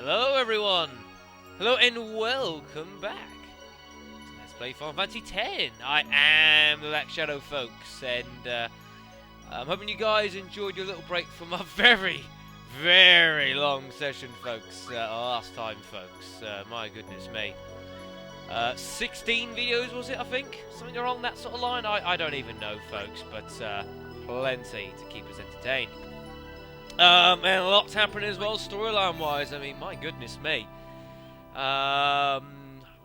Hello everyone! Hello and welcome back to Let's Play Final Fantasy X. I am the Black Shadow, folks, and I'm hoping you guys enjoyed your little break from a very, very long session, folks. Last time, folks. My goodness me. 16 videos, was it, I think? Something along that sort of line? I don't even know, folks, but plenty to keep us entertained. And a lot's happening as well, storyline-wise. I mean, my goodness me. I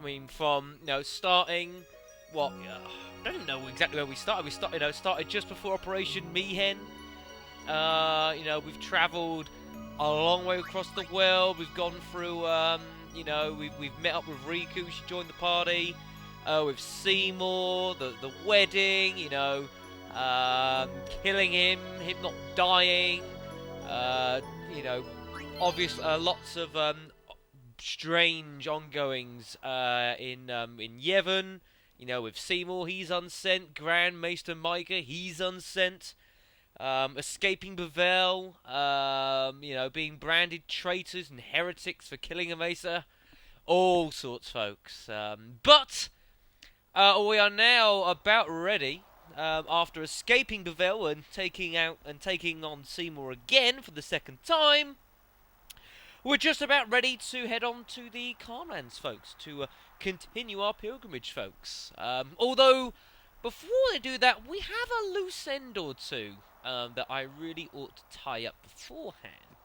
mean, from, starting, what, I don't even know exactly where we started. We started just before Operation Mi'ihen. We've travelled a long way across the world. We've gone through, we've met up with Riku. She joined the party. With Seymour, the wedding, killing him not dying. Obviously, lots of strange ongoings in Yevon. With Seymour, he's unsent. Grand Maester Micah, he's unsent. Escaping Bevelle. Being branded traitors and heretics for killing a Mesa. All sorts, folks. But we are now about ready. After escaping Bevelle and taking on Seymour again for the second time, we're just about ready to head on to the Carnage, folks, to continue our pilgrimage, folks. Although, before they do that, we have a loose end or two that I really ought to tie up beforehand.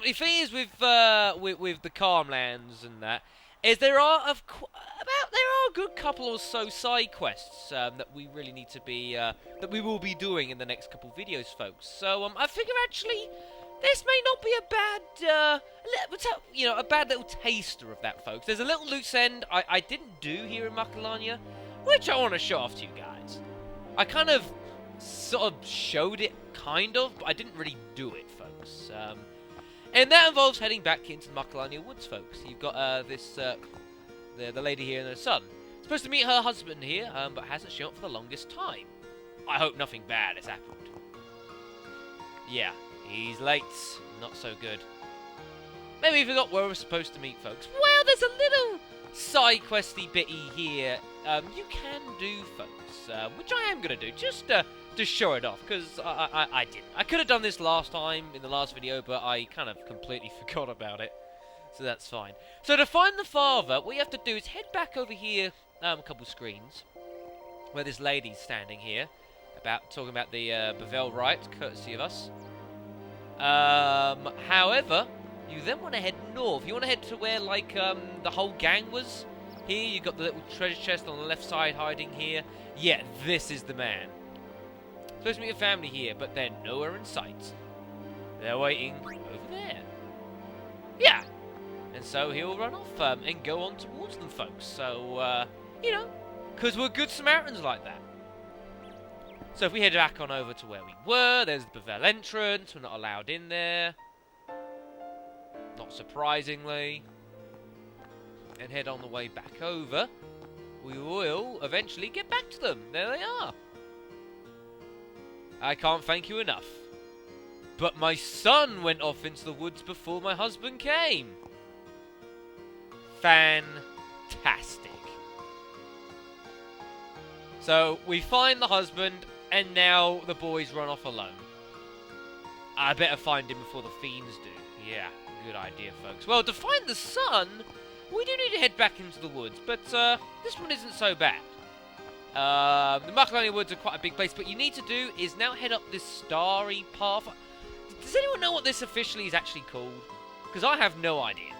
The thing is with the Carmlands and that, is there are a good couple or so side quests that we really need to be that we will be doing in the next couple of videos, folks. So I figure actually this may not be a bad little taster of that, folks. There's a little loose end I didn't do here in Macalania, which I want to show off to you guys. I kind of sort of showed it, but I didn't really do it, folks. And that involves heading back into the Macalania woods, folks. You've got the lady here and her son. Supposed to meet her husband here, but hasn't shown up for the longest time. I hope nothing bad has happened. Yeah, he's late. Not so good. Maybe we forgot where we're supposed to meet, folks. Well, there's a little side questy bitty here you can do, folks, which I am going to do, just to show it off, because I didn't. I could have done this last time in the last video, but I kind of completely forgot about it. So that's fine. So to find the father, what you have to do is head back over here, a couple screens, where this lady's standing here, talking about the Bevelle rite, courtesy of us. However, you then want to head north. You want to head to where, the whole gang was. Here, you've got the little treasure chest on the left side hiding here. Yeah, this is the man. Supposed to meet your family here, but they're nowhere in sight. They're waiting over there. Yeah. And so he'll run off and go on towards them, folks. So, because we're good Samaritans like that. So if we head back on over to where we were, there's the Bevelle entrance. We're not allowed in there. Not surprisingly. And head on the way back over. We will eventually get back to them. There they are. I can't thank you enough. But my son went off into the woods before my husband came. Fantastic. So, we find the husband, and now the boys run off alone. I better find him before the fiends do. Yeah, good idea, folks. Well, to find the son, we do need to head back into the woods, but this one isn't so bad. The Macalania woods are quite a big place, but you need to do is now head up this starry path. Does anyone know what this officially is actually called? Because I have no idea.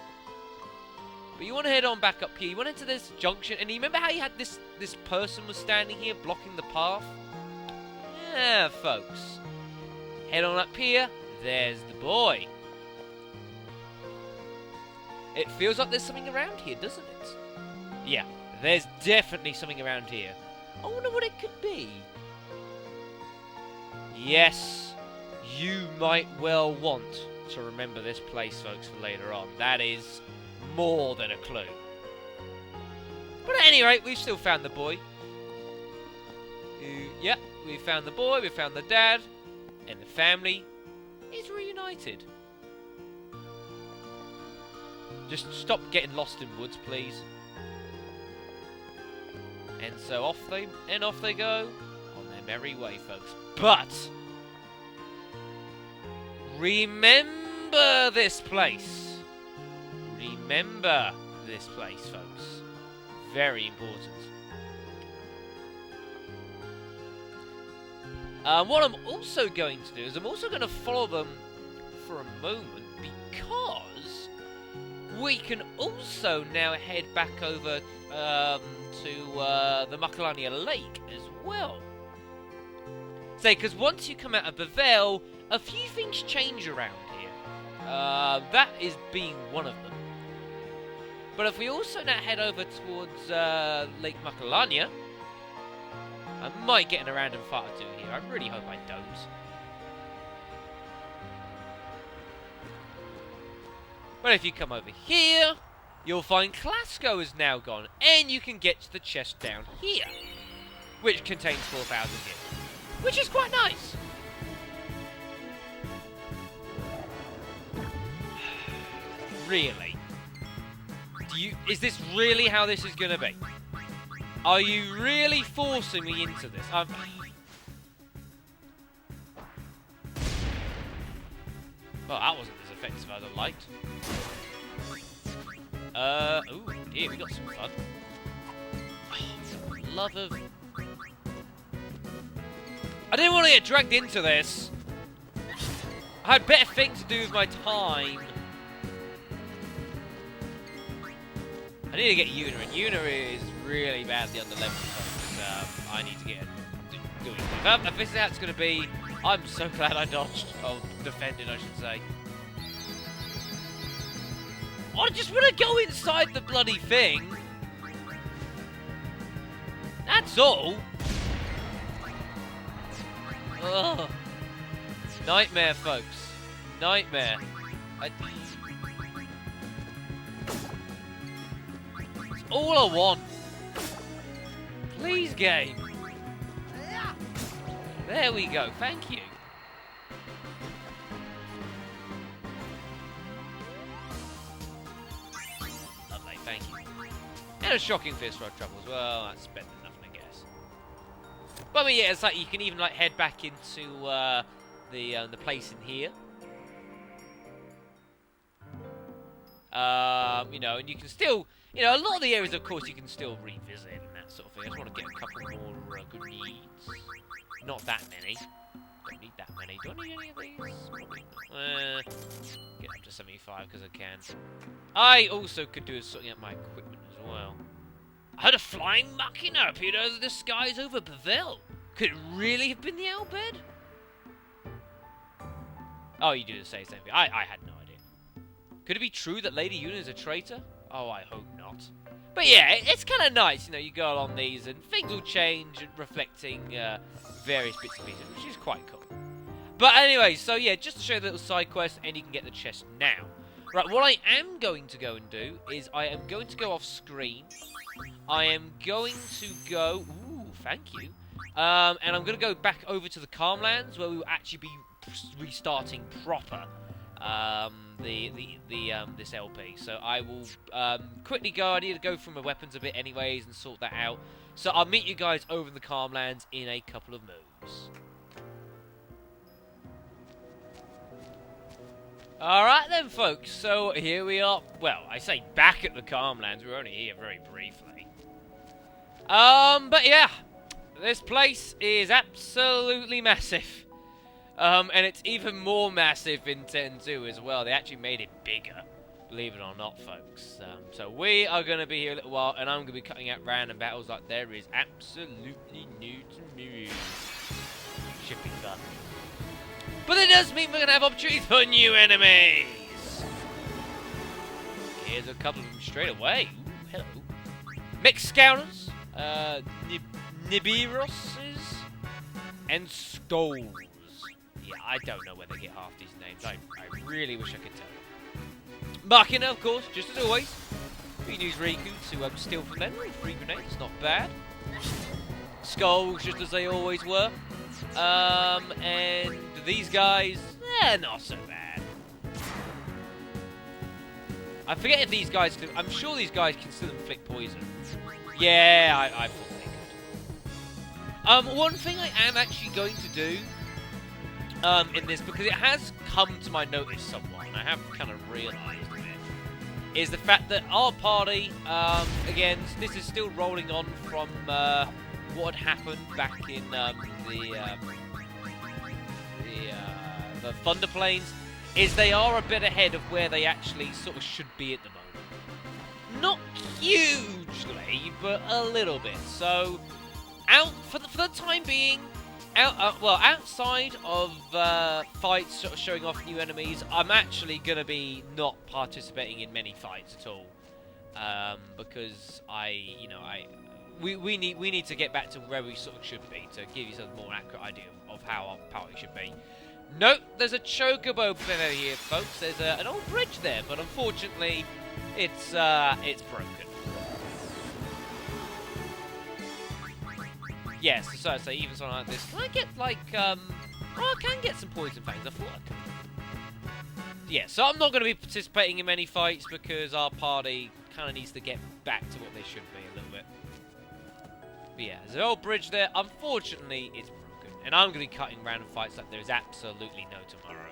But you want to head on back up here. You want into this junction, and you remember how you had this person was standing here blocking the path? Yeah, folks. Head on up here. There's the boy. It feels like there's something around here, doesn't it? Yeah, there's definitely something around here. I wonder what it could be. Yes, you might well want to remember this place, folks, for later on. That is more than a clue. But at any rate, we've still found the boy. Yeah, we found the boy, we found the dad, and the family is reunited. Just stop getting lost in woods, please. And so off they go on their merry way, folks. But remember this place. Remember this place, folks. Very important. What I'm also going to do is I'm also going to follow them for a moment, because we can also now head back over to the Macalania Lake as well. Say, because once you come out of Bevelle, a few things change around here. That is being one of them. But if we also now head over towards Lake Macalania, I might get in a random fight or two here. I really hope I don't. But if you come over here, you'll find Clasco is now gone, and you can get to the chest down here, which contains 4,000 gifts, which is quite nice. Really? Is this really how this is going to be? Are you really forcing me into this? Well, that wasn't as effective as I liked. Ooh, dear, we got some fun. Oh, love of... I didn't want to get dragged into this. I had better things to do with my time. I need to get Yuna, and Yuna is really badly under level, so I need to get doing it. If this is how it's going to be, I'm so glad I dodged. Oh, defended, I should say. I just want to go inside the bloody thing. That's all. Ugh. Nightmare, folks. Nightmare. It's all I want. Please, game. There we go. Thank you. Lovely. Thank you. And a shocking fist rod trouble as well. That's better than nothing, I guess. But I mean, yeah, it's like you can even like head back into the place in here. You know, and you can still, you know, a lot of the areas, of course, you can still revisit and that sort of thing. I just want to get a couple more grenades. Not that many. Don't need that many. Do I need any of these? Probably not. Get up to 75 because I can. I also could do is sorting out my equipment as well. I heard a flying machina appeared over the skies over Bevelle. Could it really have been the Albed? Oh, you do the same thing. I had no idea. Could it be true that Lady Yuna is a traitor? Oh, I hope not. But yeah, it's kind of nice, you know, you go along these and things will change, reflecting various bits and pieces, which is quite cool. But anyway, so yeah, just to show you the little side quest, and you can get the chest now. Right, what I am going to go and do is I am going to go off screen. I am going to go... Ooh, thank you. And I'm going to go back over to the Calmlands, where we will actually be restarting proper this LP. So I will quickly go. I need to go through my weapons a bit anyways and sort that out. So I'll meet you guys over in the Calmlands in a couple of moves. Alright then, folks. So here we are. Well, I say back at the Calmlands. We're only here very briefly. But yeah. This place is absolutely massive. And it's even more massive in 10.2 as well. They actually made it bigger, believe it or not, folks. So we are going to be here a little while, and I'm going to be cutting out random battles like there is absolutely new to me. Should be fun. But it does mean we're going to have opportunities for new enemies. Here's a couple of them straight away. Ooh, hello. Mech Scouters, Nibiroses, and Skulls. Yeah, I don't know where they get half these names. I really wish I could tell you. Machina, of course, just as always. We can use Riku to steal from them. 3 grenades, not bad. Skulls, just as they always were. And these guys, they're not so bad. I forget if these guys can... I'm sure these guys can still inflict poison. Yeah, I thought they could. One thing I am actually going to do in this, because it has come to my notice somewhat, and I have kind of realised it, is the fact that our party, again, this is still rolling on from what had happened back in the Thunder Plains, is they are a bit ahead of where they actually sort of should be at the moment. Not hugely, but a little bit. So, for the time being, outside of fights sort of showing off new enemies, I'm actually going to be not participating in many fights at all, because we need to get back to where we sort of should be to give you a more accurate idea of how our party should be. Note, there's a Chocobo player here, folks. There's an old bridge there, but unfortunately, it's broken. Yes, so I say, even something like this. Can I get, like, oh, I can get some poison fangs. I thought I could. Yeah, so I'm not going to be participating in many fights because our party kind of needs to get back to what they should be a little bit. But yeah, there's an old bridge there. Unfortunately, it's broken. And I'm going to be cutting random fights like there's absolutely no tomorrow.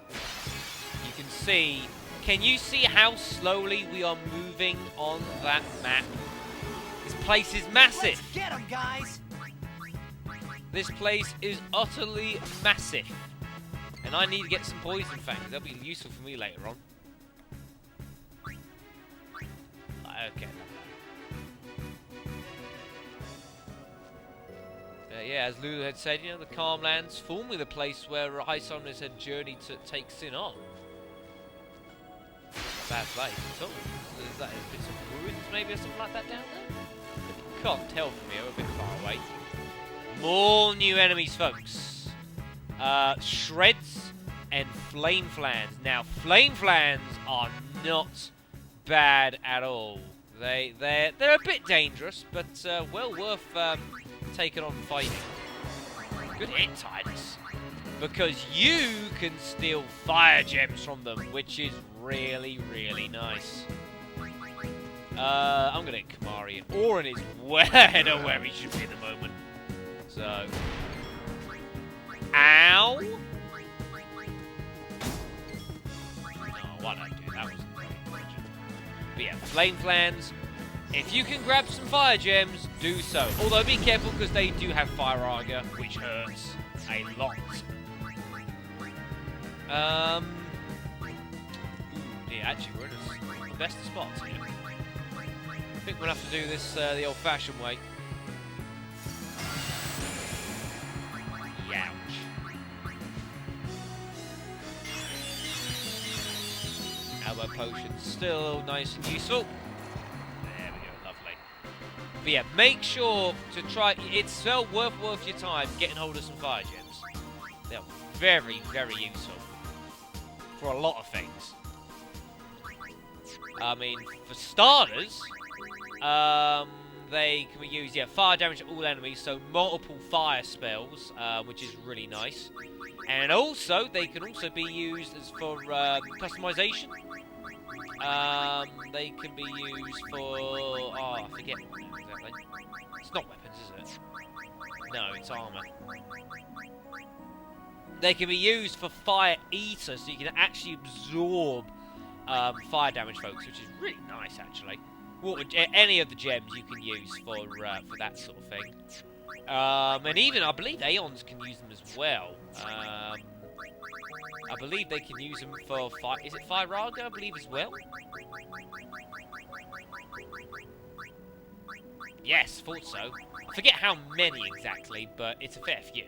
You can see... Can you see how slowly we are moving on that map? This place is massive. Let's get 'em, guys. This place is utterly massive. And I need to get some poison fangs. They'll be useful for me later on. Okay. Yeah, as Lulu had said, you know, the Calm Lands, formerly the place where Icelanders had journeyed to take Sin on. Bad place at all. Is that a bit of ruins maybe or something like that down there? Can't tell from here, we're a bit far away. More new enemies, folks. Shreds and Flame Flans. Now, Flame Flans are not bad at all. They're a bit dangerous, but well worth taking on fighting. Good hit, Titus. Because you can steal fire gems from them, which is really, really nice. I'm going to hit Kamari, and Orin is way ahead of where he should be at the moment. So... Ow! Oh, why did I do that? That wasn't very intelligent. But yeah, Flame Flans. If you can grab some fire gems, do so. Although be careful because they do have fire armor, which hurts a lot. Yeah, actually we're in the best of spots here. I think we'll have to do this the old-fashioned way. Youch. Elbow potion still nice and useful. There we go, lovely. But yeah, make sure to try. It's well worth your time getting hold of some fire gems. They're very, very useful for a lot of things. I mean, for starters, they can be used, fire damage to all enemies, so multiple fire spells, which is really nice. And also, they can also be used as for customization. They can be used for... Oh, I forget what exactly. It's not weapons, is it? No, it's armor. They can be used for Fire Eater, so you can actually absorb fire damage, folks, which is really nice, actually. Any of the gems you can use for that sort of thing. And even, I believe Aeons can use them as well. I believe they can use them for fire. Is it Fire Raga, I believe, as well? Yes, thought so. I forget how many exactly, but it's a fair few.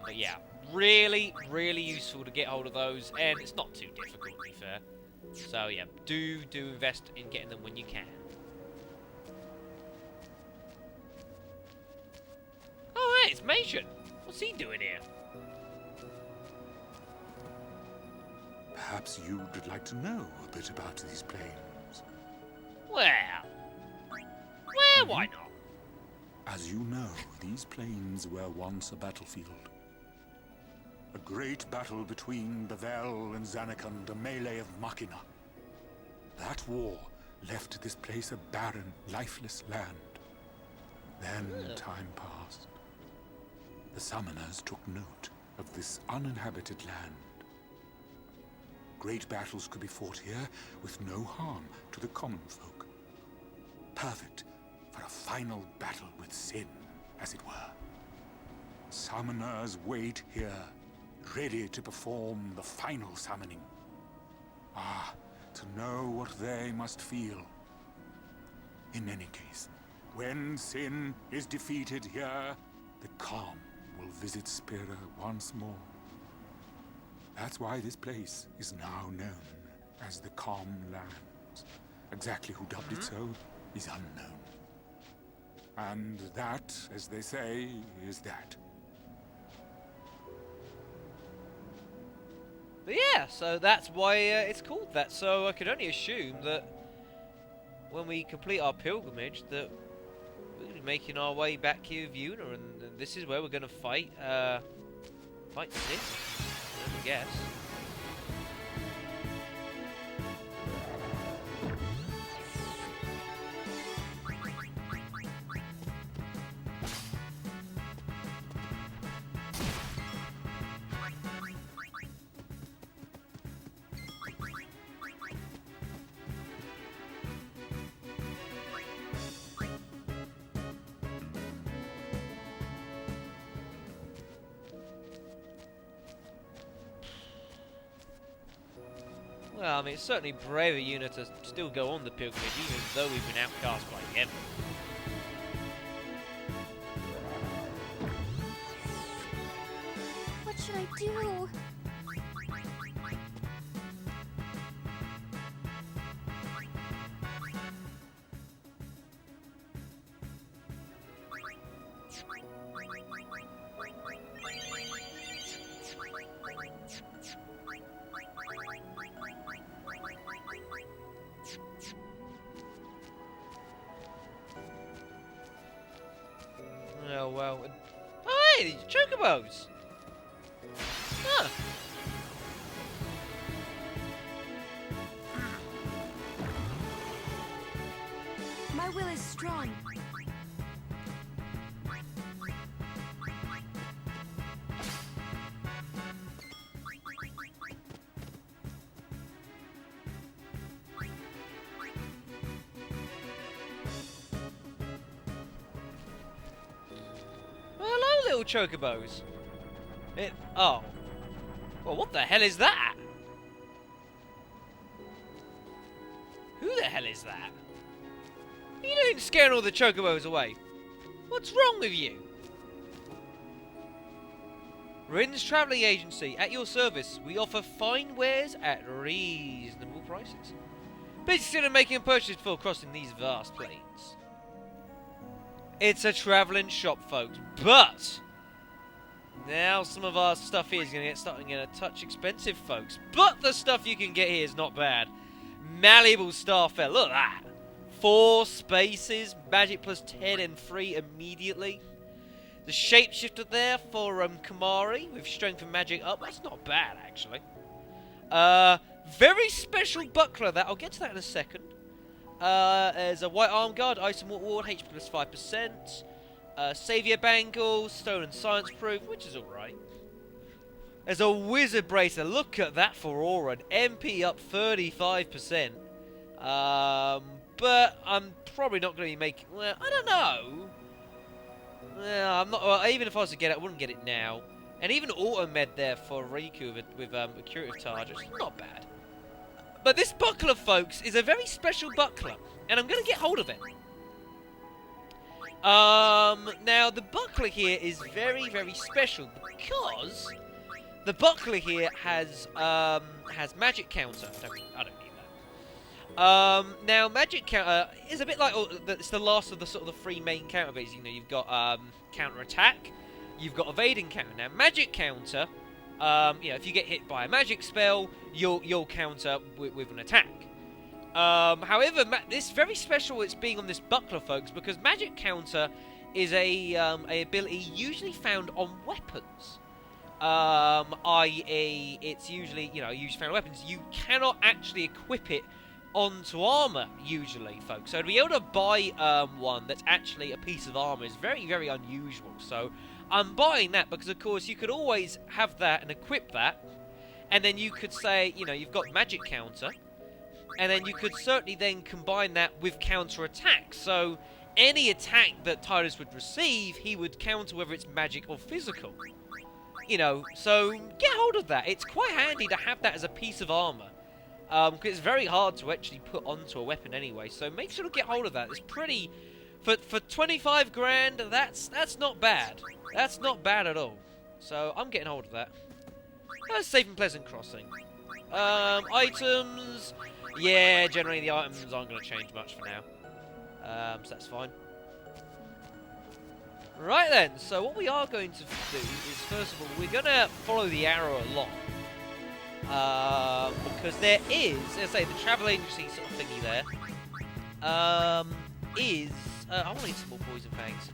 But yeah, really, really useful to get hold of those, and it's not too difficult, to be fair. So yeah, do invest in getting them when you can. Oh, hey, it's Mason. What's he doing here? Perhaps you'd like to know a bit about these plains. Well, why not? As you know, these plains were once a battlefield. A great battle between Bevelle and Zanarkand, a melee of Machina. That war left this place a barren, lifeless land. Then time passed. The summoners took note of this uninhabited land. Great battles could be fought here with no harm to the common folk. Perfect for a final battle with sin, as it were. Summoners wait here, ready to perform the final summoning. Ah, to know what they must feel. In any case, when sin is defeated here, the calm will visit Spira once more. That's why this place is now known as the Calm Lands. Exactly who dubbed it so is unknown. And that, as they say, is that. But yeah, so that's why it's called that. So I could only assume that when we complete our pilgrimage, that we're going to be making our way back here with Yuna, and this is where we're going to fight Sin, I guess. Well, I mean, it's certainly brave of Yuna to still go on the pilgrimage, even though we've been outcast by Yevon. What should I do? Oh, well. Oh, hey, Chocobos! Huh. My will is strong. Little Chocobos. Oh. Well, what the hell is that? Who the hell is that? Are you doing scaring all the Chocobos away? What's wrong with you? Rin's Travelling Agency, at your service. We offer fine wares at reasonable prices. Please consider making a purchase before crossing these vast plains. It's a travelling shop, folks, but now some of our stuff here is going to get starting to get a touch expensive, folks. But the stuff you can get here is not bad. Malleable Starfell, look at that. 4 spaces, magic plus 10 and free immediately. The shapeshifter there for Kamari with strength and magic up. That's not bad, actually. Very special buckler that. I'll get to that in a second. There's a white arm guard, ice and water ward, HP plus 5%. Saviour bangle, stone and science proof, which is alright. There's a wizard bracer. Look at that for aura. MP up 35%. But I'm probably not going to be making. Well, I don't know. Well, I'm not. Well, even if I was to get it, I wouldn't get it now. And even auto med there for Riku with a curative charge. It's not bad. But this buckler, folks, is a very special buckler, and I'm going to get hold of it. Now the buckler here is very, very special because the buckler here has magic counter. I don't need that. Now magic counter is a bit like it's the last of the sort of the 3 main counter bits. You know, you've got counter attack, you've got evading counter. Now magic counter, you know, if you get hit by a magic spell, you'll counter with an attack. However, this very special it's being on this buckler, folks, because magic counter is a ability usually found on weapons. i.e. it's usually, you know, use found weapons, you cannot actually equip it onto armor, usually, folks. So to be able to buy one that's actually a piece of armor is very, very unusual. So I'm buying that because, of course, you could always have that and equip that, and then you could say, you know, you've got magic counter, and then you could certainly then combine that with counter attack. So any attack that Tidus would receive, he would counter whether it's magic or physical. You know, so get hold of that. It's quite handy to have that as a piece of armor. Because it's very hard to actually put onto a weapon anyway. So make sure to get hold of that. It's pretty... For 25 grand, that's not bad. That's not bad at all. So I'm getting hold of that. That's safe and pleasant crossing. Items... Yeah, generally the items aren't going to change much for now. So that's fine. Right then, so what we are going to do is, first of all, we're going to follow the arrow along. Because there is, as I say, the travel agency sort of thingy there, is, I want to eat some more poison fangs,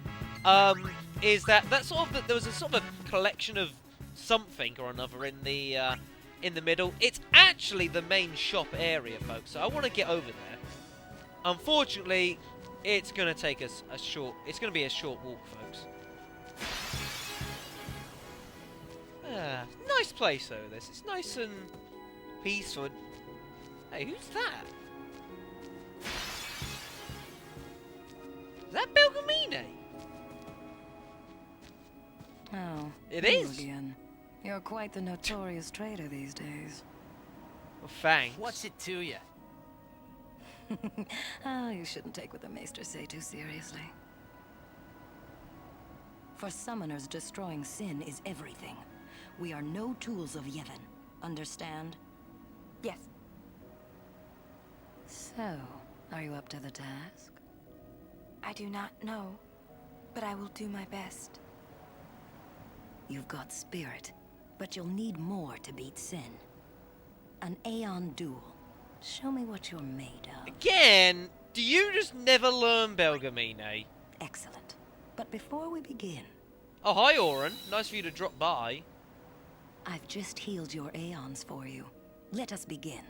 is that sort of, there was a sort of a collection of something or another in the middle. It's actually the main shop area, folks, so I want to get over there. Unfortunately, it's going to take us it's going to be a short walk, folks. Nice place though, this. It's nice and peaceful. Hey, who's that? Is that Belgemine? Oh, it you is. Again. You're quite the notorious traitor these days. Well, thanks. What's it to you? Ah, you shouldn't take what the Maester say too seriously. For summoners, destroying sin is everything. We are no tools of Yevon. Understand? Yes. So, are you up to the task? I do not know, but I will do my best. You've got spirit, but you'll need more to beat sin. An Aeon duel. Show me what you're made of. Again, do you just never learn, Belgemine? Excellent. But before we begin... Oh, hi, Oren. Nice for you to drop by. I've just healed your Aeons for you. Let us begin.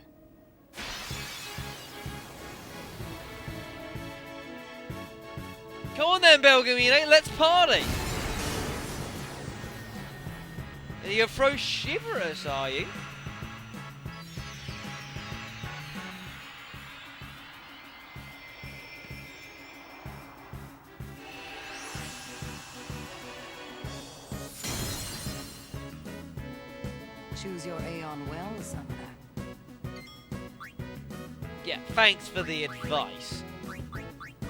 Come on then, Belgemine, let's party! Are you gonna throw shiver at us, are you? Choose your Aeon well, Summoner. Yeah, thanks for the advice.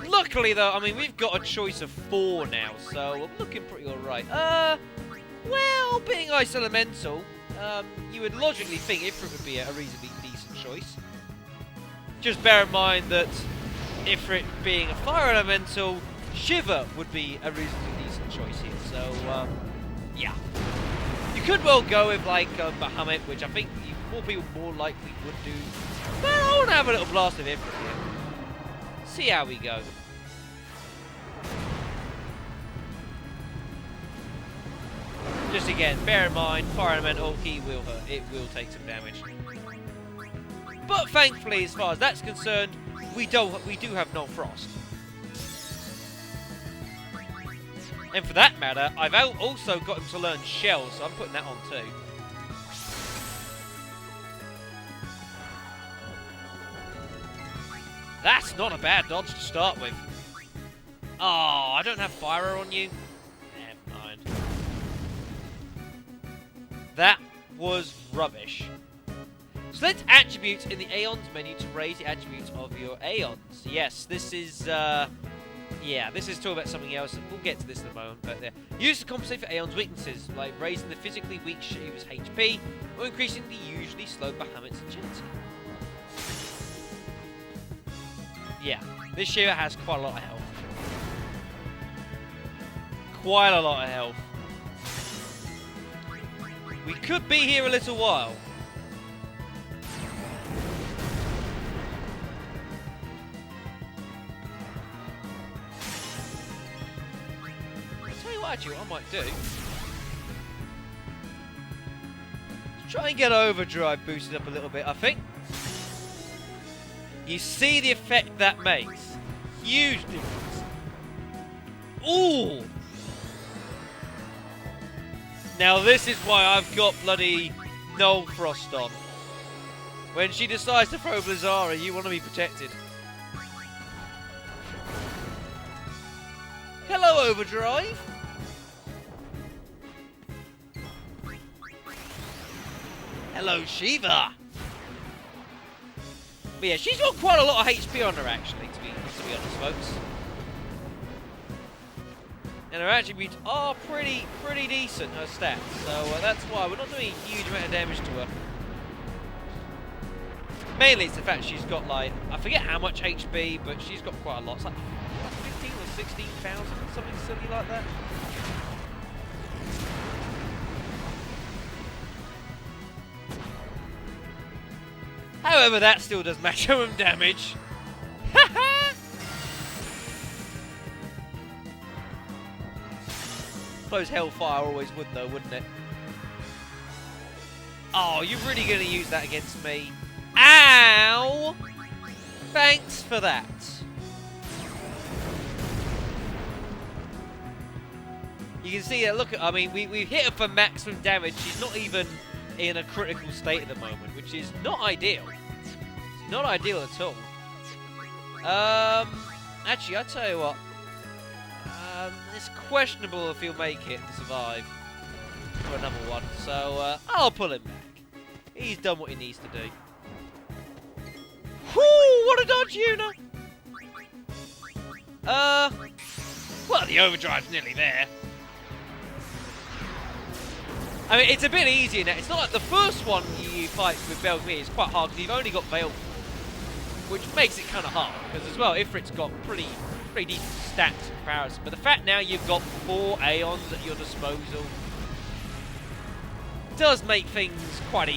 Luckily, though, I mean, we've got a choice of 4 now, so I'm looking pretty alright. Well, being Ice Elemental, you would logically think Ifrit would be a reasonably decent choice. Just bear in mind that Ifrit being a Fire Elemental, Shiver would be a reasonably decent choice here, so, yeah. You could well go with, like, Bahamut, which I think more people more likely would do. But I want to have a little blast of Ifrit here. See how we go. Just again, bear in mind, Fire Elemental, he will hurt. It will take some damage. But thankfully, as far as that's concerned, we do have no frost. And for that matter, I've also got him to learn Shell, so I'm putting that on too. That's not a bad dodge to start with. Oh, I don't have Fire on you? Never mind. That was rubbish. Select attributes in the Aeons menu to raise the attributes of your Aeons. Yes, this is, yeah, this is talking about something else, and we'll get to this in a moment, but used to compensate for Aeon's weaknesses, like raising the physically weak Shiva's HP, or increasing the usually slow Bahamut's agility. Yeah, this Shiva has quite a lot of health. Quite a lot of health. We could be here a little while. I'll tell you what, actually, what I might do. Try and get overdrive boosted up a little bit, I think. You see the effect that makes. Huge difference. Ooh! Now this is why I've got bloody Null Frost on. When she decides to throw Blizzara, you want to be protected. Hello, Overdrive! Hello, Shiva! But yeah, she's got quite a lot of HP on her, actually, to be honest, folks. And her attributes are pretty decent, her stats. So that's why we're not doing a huge amount of damage to her. Mainly it's the fact she's got, like, I forget how much HP, but she's got quite a lot. It's like 15 or 16,000, something silly like that. However, that still does maximum damage. Suppose Hellfire always would, though, wouldn't it? Oh, you're really going to use that against me? Ow! Thanks for that. You can see that, look at, I mean, we've hit her for maximum damage. She's not even in a critical state at the moment, which is not ideal. It's not ideal at all. Actually, I'll tell you what. It's questionable if he'll make it to survive for another one. So, I'll pull him back. He's done what he needs to do. Whoo! What a dodge, Yuna! Well, the overdrive's nearly there. I mean, it's a bit easier now. It's not like the first one you fight with Belgemine is quite hard because you've only got Veil, which makes it kind of hard. Because as well, Ifrit's got pretty decent stats in comparison. But the fact now you've got 4 Aeons at your disposal does make things quite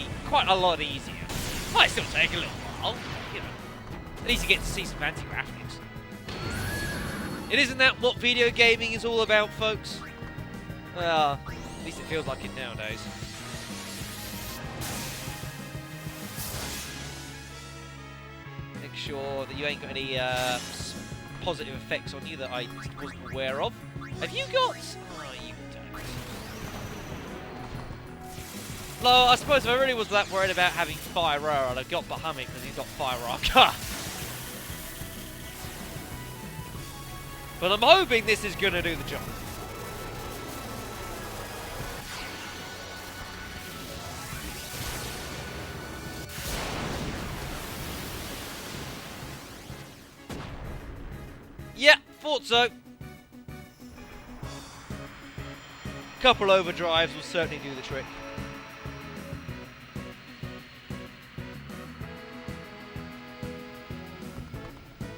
a lot easier. Might still take a little while, you know. At least you get to see some fancy graphics. It isn't that what video gaming is all about, folks? Well, at least it feels like it nowadays. Make sure that you ain't got any positive effects on you that I wasn't aware of. Have you got... Oh, you don't. Well, I suppose if I really was that worried about having Fire Arrow, I'd have got Bahamut because he's got Fire Arc. But I'm hoping this is going to do the job. Yeah, thought so. Couple overdrives will certainly do the trick.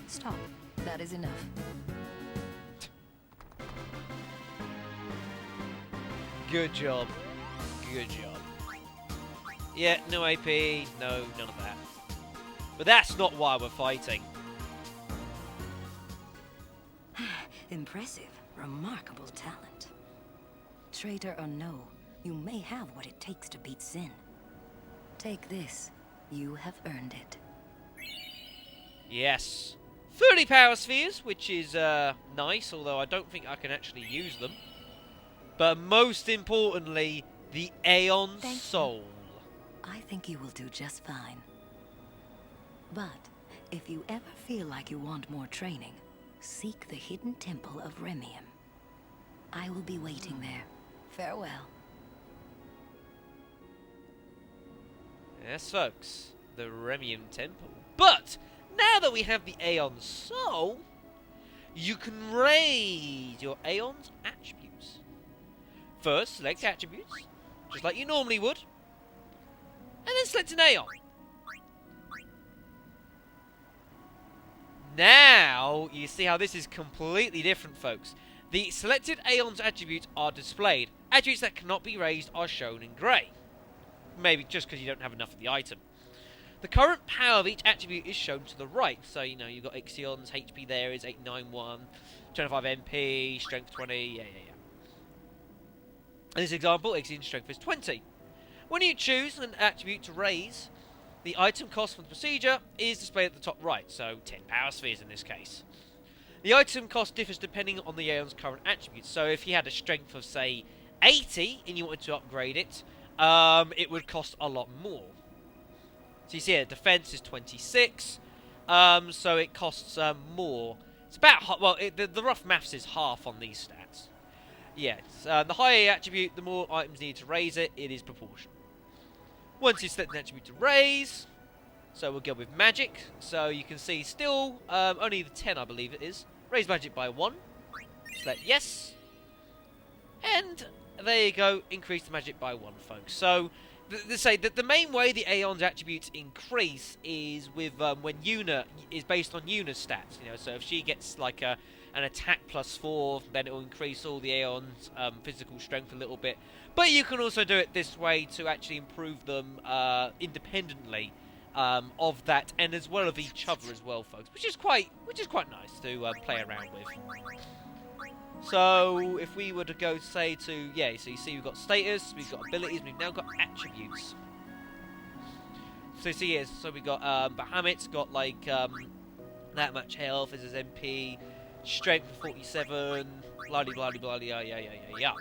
Stop. That is enough. Good job. Good job. Yeah, no AP, no, none of that. But that's not why we're fighting. Impressive. Remarkable talent. Traitor or no, you may have what it takes to beat Sin. Take this. You have earned it. Yes. 30 power spheres, which is nice, although I don't think I can actually use them. But most importantly, the Aeon Soul. I think you will do just fine. But if you ever feel like you want more training, seek the hidden temple of Remium. I will be waiting there. Farewell. Yes, folks. The Remium Temple. But now that we have the Aeon Soul, you can raise your Aeon's attributes. First, select attributes, just like you normally would, and then select an Aeon. Now, you see how this is completely different, folks. The selected Aeon's attributes are displayed. Attributes that cannot be raised are shown in grey. Maybe just because you don't have enough of the item. The current power of each attribute is shown to the right. So, you know, you've got Ixion's HP there is 891, 25 MP, strength 20, yeah. In this example, Ixion's strength is 20. When you choose an attribute to raise, the item cost for the procedure is displayed at the top right, so 10 power spheres in this case. The item cost differs depending on the Aeon's current attributes, so if you had a strength of, say, 80 and you wanted to upgrade it, it would cost a lot more. So you see here, defense is 26, so it costs more. It's about, well, the rough maths is half on these stats. Yeah, the higher attribute, the more items needed to raise it, it is proportional. Once you select an attribute to raise, so we'll go with magic. So you can see still, only the 10 I believe it is. Raise magic by 1. Select yes. And there you go, increase the magic by 1, folks. So, the main way the Aeon's attributes increase is with when Yuna is based on Yuna's stats. You know, so if she gets like an attack +4, then it will increase all the Aeon's physical strength a little bit. But you can also do it this way to actually improve them independently of that, and as well of each other as well, folks, which is quite nice to play around with. So if we were to go say to so you see we've got status, we've got abilities, we've now got attributes. So you see here, so we got Bahamut's got like that much health, this is MP, strength 47, blah blah blah blah yeah.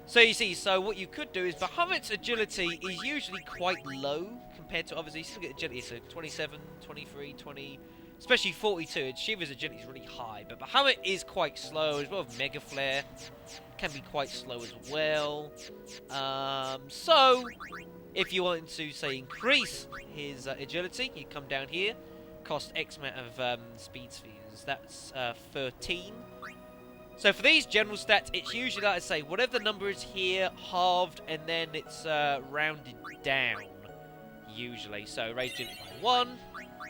So you see, so what you could do is Bahamut's agility is usually quite low compared to, obviously, you still get agility, so 27, 23, 20, especially 42, and Shiva's agility is really high, but Bahamut is quite slow, as well as Mega Flare can be quite slow as well. So, if you wanted to, say, increase his agility, you come down here, cost X amount of speed spheres, that's 13. So for these general stats, it's usually, like I say, whatever the number is here, halved, and then it's rounded down, usually. So raise agility by 1.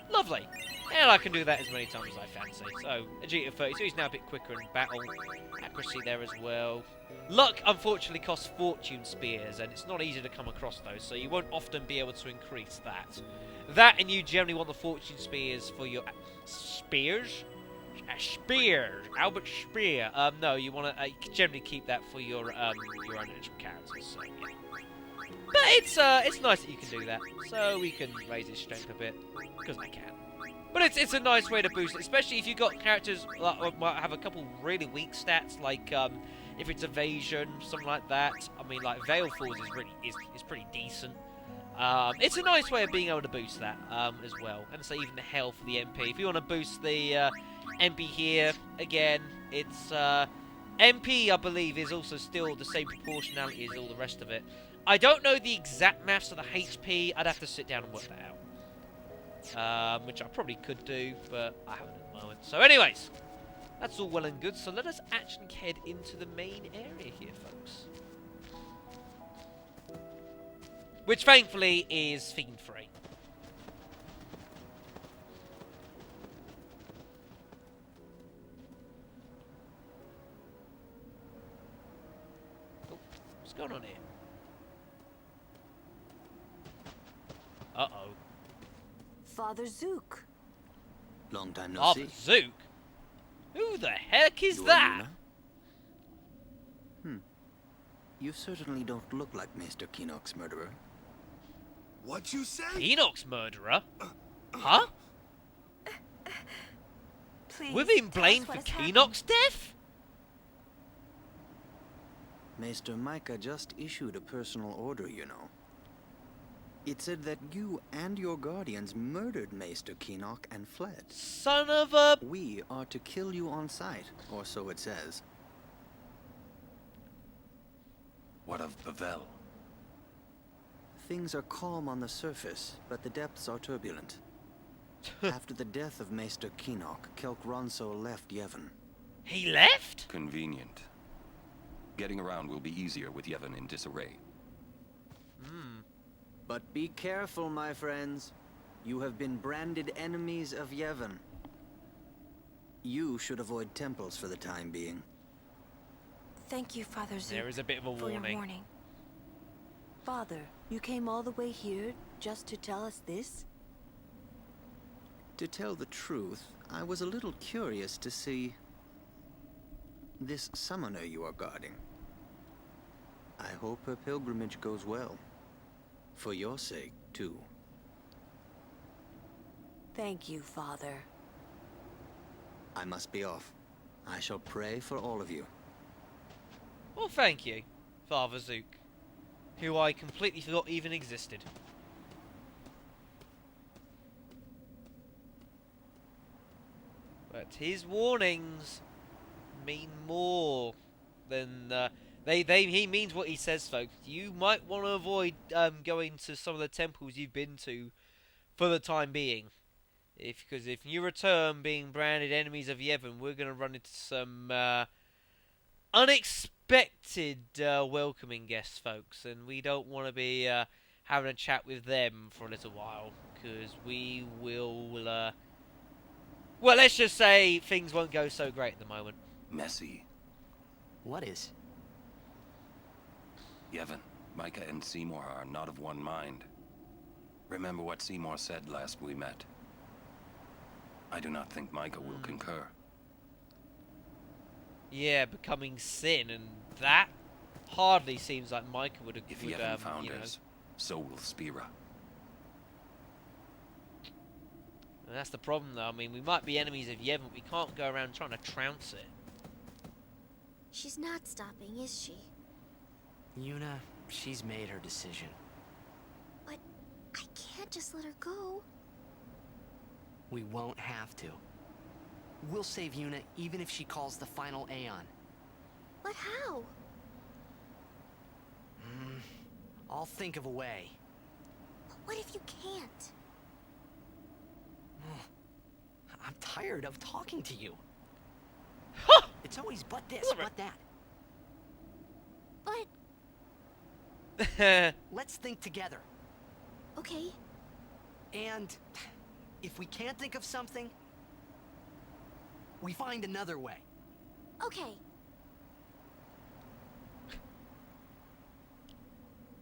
Lovely. And I can do that as many times as I fancy. So agility of 32 is now a bit quicker in battle. Accuracy there as well. Luck, unfortunately, costs fortune spears, and it's not easy to come across those, so you won't often be able to increase that. That, and you generally want the fortune spears for your... spears? Spear, Albert Spear. No, you want to generally keep that for your own individual characters. So, yeah. But it's nice that you can do that. So we can raise his strength a bit because I can. But it's a nice way to boost it, especially if you've got characters that might have a couple really weak stats, like if it's evasion, something like that. I mean, like Veil Falls is pretty decent. It's a nice way of being able to boost that as well, and so even the health of the MP. If you want to boost the MP here, again, it's MP, I believe, is also still the same proportionality as all the rest of it. I don't know the exact maths of the HP. I'd have to sit down and work that out, which I probably could do, but I haven't at the moment. So, anyways, that's all well and good. So let us actually head into the main area here, folks, which thankfully is fiend-free. Oh, what's going on here? Uh-oh. Father Zuke. Long time no Father see. Zuke? Who the heck is You are that? Yuna? You certainly don't look like Maester Keenock's murderer. What'd you say? Enoch's murderer? Huh? Please. We're being tell us blamed what for has happened. Keenock's death? Maester Micah just issued a personal order, you know. It said that you and your guardians murdered Maester Keenock and fled. Son of a... We are to kill you on sight, or so it says. What of Bevelle? Things are calm on the surface, but the depths are turbulent. After the death of Maester Keenock, Kelk Ronso left Yevon. He left? Convenient. Getting around will be easier with Yevon in disarray. But be careful, my friends. You have been branded enemies of Yevon. You should avoid temples for the time being. Thank you, Father Zuke, There is a bit of a for your warning. warning. Father, you came all the way here just to tell us this? To tell the truth, I was a little curious to see this summoner you are guarding. I hope her pilgrimage goes well. For your sake, too. Thank you, Father. I must be off. I shall pray for all of you. Well, thank you, Father Zuke, who I completely forgot even existed. But his warnings mean more than he means what he says, folks. You might want to avoid going to some of the temples you've been to for the time being, because if you return being branded enemies of Yevon, we're going to run into some unexpected welcoming guests, folks, and we don't want to be having a chat with them for a little while, because we will. Well, let's just say things won't go so great at the moment. Messy. What is? Yevon, Micah and Seymour are not of one mind. Remember what Seymour said last we met. I do not think Micah will concur. Yeah, becoming sin, and that hardly seems like Micah would have. If Yevon founders, so will Spira. And that's the problem, though. I mean, we might be enemies of Yevon, but we can't go around trying to trounce it. She's not stopping, is she? Yuna, she's made her decision. But I can't just let her go. We won't have to. We'll save Yuna even if she calls the final Aeon. But how? I'll think of a way. But what if you can't? I'm tired of talking to you. Huh! It's always but this, but that. But... Let's think together. Okay. And if we can't think of something, we find another way. Okay.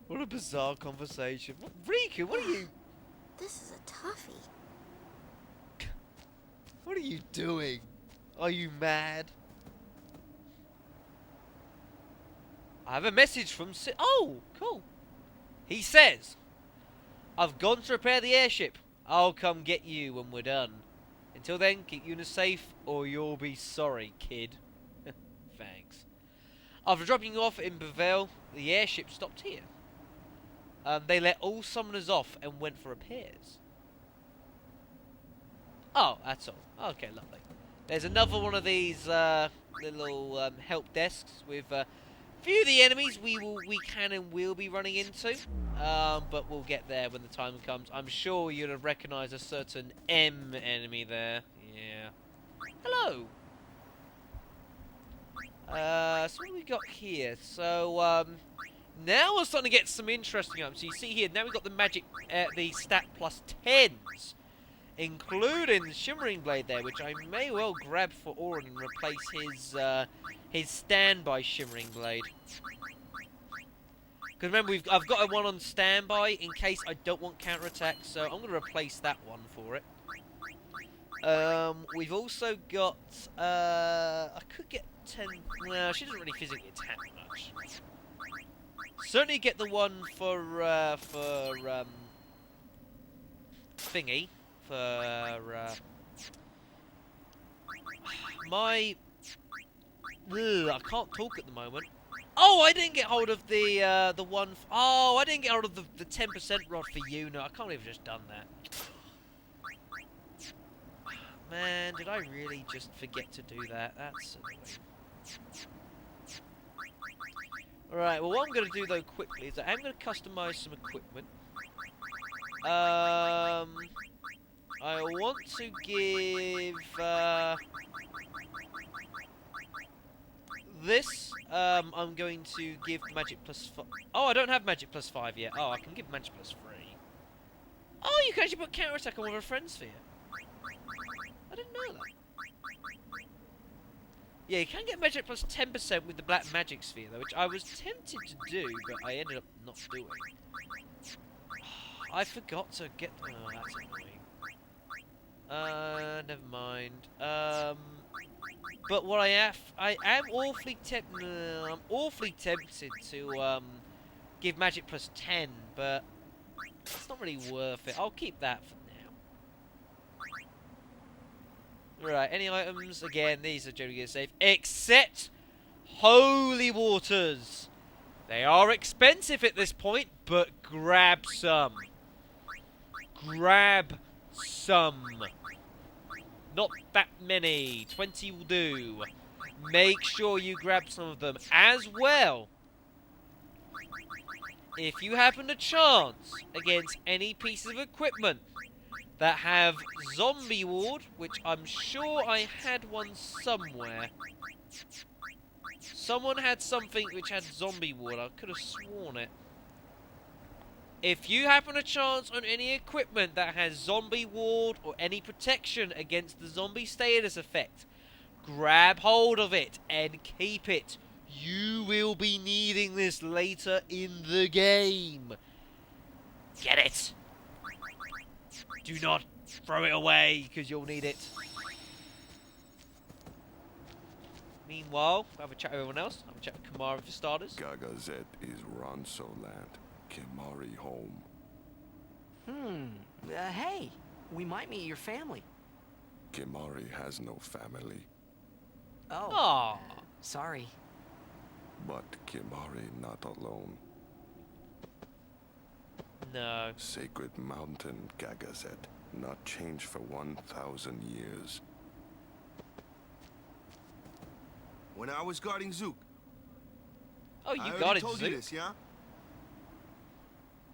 What a bizarre conversation. Riku, what are you... This is a toughie. What are you doing? Are you mad? I have a message from Oh, cool. He says, I've gone to repair the airship. I'll come get you when we're done. Until then, keep Yuna safe or you'll be sorry, kid. Thanks. After dropping you off in Bevelle, the airship stopped here. They let all summoners off and went for repairs. Oh, that's all. Okay, lovely. There's another one of these little help desks with a few of the enemies we can and will be running into. But we'll get there when the time comes. I'm sure you'll have recognised a certain M enemy there. Yeah. Hello. So what do we got here? So now we're starting to get some interesting items. So you see here, now we've got the magic, the stat plus 10s. Including the Shimmering Blade there, which I may well grab for Auron and replace his standby Shimmering Blade. Because remember, I've got one on standby in case I don't want counterattack, so I'm going to replace that one for it. We've also got, I could get 10, no, she doesn't really physically attack much. Certainly get the one for thingy. My... I can't talk at the moment. Oh, I didn't get hold of the one... Oh, I didn't get hold of the 10% rod for Yuna. I can't believe I've just done that. Man, did I really just forget to do that? That's annoying. Alright, well what I'm going to do though quickly is I am going to customize some equipment. I want to give this. I'm going to give magic plus 5. Oh, I don't have magic plus 5 yet. Oh, I can give magic plus 3. Oh, you can actually put counterattack on one of a friend's sphere. I didn't know that. Yeah, you can get magic plus 10% with the black magic sphere though, which I was tempted to do, but I ended up not doing. I forgot to get. Oh, that's annoying. Never mind. But what I am awfully I'm awfully tempted to give magic plus 10, but It's not really worth it. I'll keep that for now. Right, any items? Again, these are generally safe. Except holy waters. They are expensive at this point, but grab some. Grab some. Not that many. 20 will do. Make sure you grab some of them as well. If you happen to chance against any piece of equipment that have zombie ward, which I'm sure I had one somewhere. Someone had something which had zombie ward. I could have sworn it. If you happen to chance on any equipment that has zombie ward or any protection against the zombie status effect, grab hold of it and keep it. You will be needing this later in the game. Get it. Do not throw it away, because you'll need it. Meanwhile, we'll have a chat with everyone else. Have a chat with Kamara for starters. Gagazet is Ronso land. Kimari home. Hey, we might meet your family. Kimari has no family. Oh. Aww. Sorry. But Kimari not alone. No. Sacred mountain, Gagazet. Not changed for 1,000 years. When I was guarding Zuke. Oh, you I got already it, told you Zuke. this, yeah?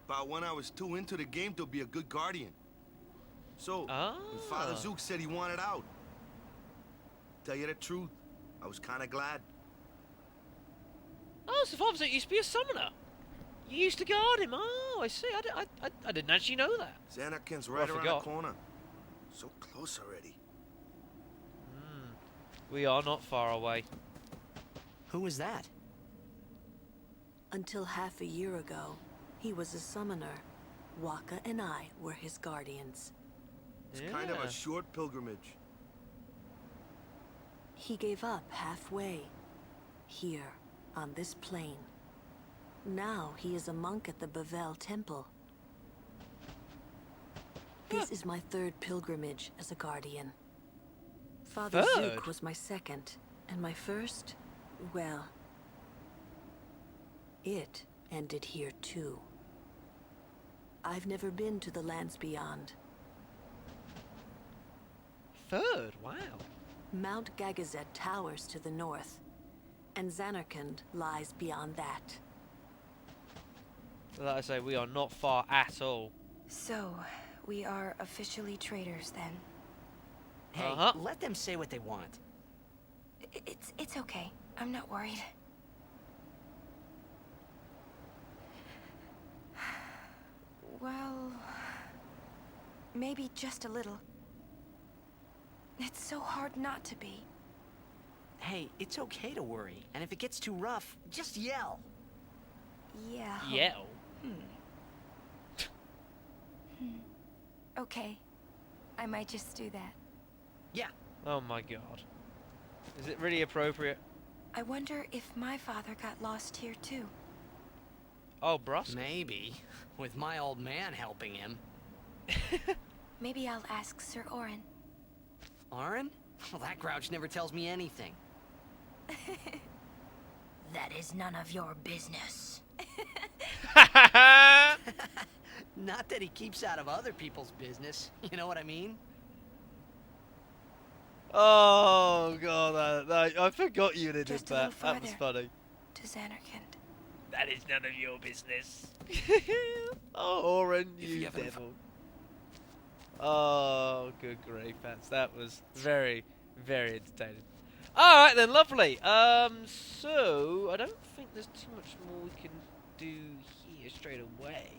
About when I was too into the game to be a good guardian. So, when Father Zuke said he wanted out. Tell you the truth, I was kind of glad. Oh, so Father Zuke used to be a summoner. You used to guard him. Oh, I see. I didn't actually know that. Xanakin's Well, right I around forgot. the corner. So close already. We are not far away. Who was that? Until half a year ago, he was a summoner. Waka and I were his guardians. It's kind of a short pilgrimage. He gave up halfway. Here, on this plane. Now he is a monk at the Bevelle temple. This is my third pilgrimage as a guardian. Father Third? Zuke was my second, and my first, well, it ended here too. I've never been to the lands beyond. Third? Wow. Mount Gagazet towers to the north, and Xanarkand lies beyond that. Like I say, we are not far at all. So, we are officially traitors then. Hey, Uh-huh. let them say what they want. It's okay. I'm not worried. Well, maybe just a little. It's so hard not to be. Hey, it's okay to worry. And if it gets too rough, just yell. Yeah. Yell. Okay. I might just do that. Yeah. Oh my god. Is it really appropriate? I wonder if my father got lost here too. Oh, Brus? Maybe. With my old man helping him. Maybe I'll ask Sir Orin. Orin? Well, that grouch never tells me anything. That is none of your business. Not that he keeps out of other people's business. You know what I mean? Oh god, I forgot you did Just a that. little That was farther. funny. To Xanarkand. That is none of your business. Oh, Oren, you devil. Oh, good grief, that was very, very entertaining. Alright then, lovely. So, I don't think there's too much more we can do here straight away.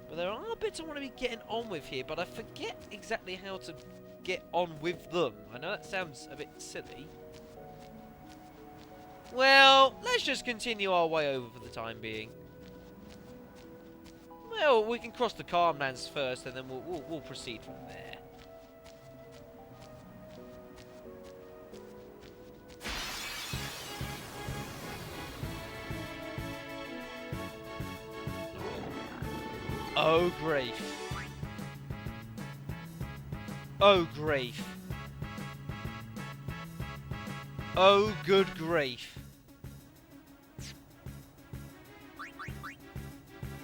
But there are bits I want to be getting on with here, but I forget exactly how to get on with them. I know that sounds a bit silly. Well, let's just continue our way over for the time being. Well, we can cross the Calmlands first, and then we'll proceed from there. Oh, grief. Oh, grief. Oh, good grief.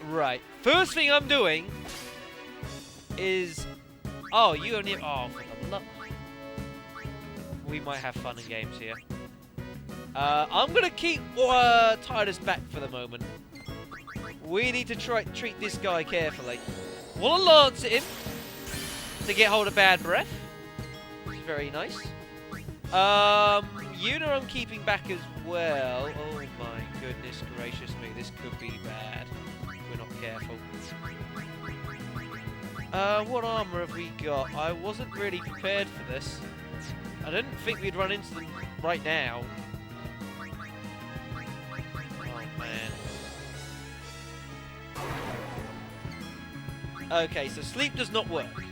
Right. First thing I'm doing is... Oh, you only... Oh, for the love... We might have fun and games here. I'm going to keep Titus back for the moment. We need to treat this guy carefully. Want to lance at him to get hold of bad breath. Which is very nice. Yuna I'm keeping back as well. Oh my goodness gracious me, this could be bad if we're not careful. What armor have we got? I wasn't really prepared for this. I didn't think we'd run into them right now. Oh man. Okay, so sleep does not work.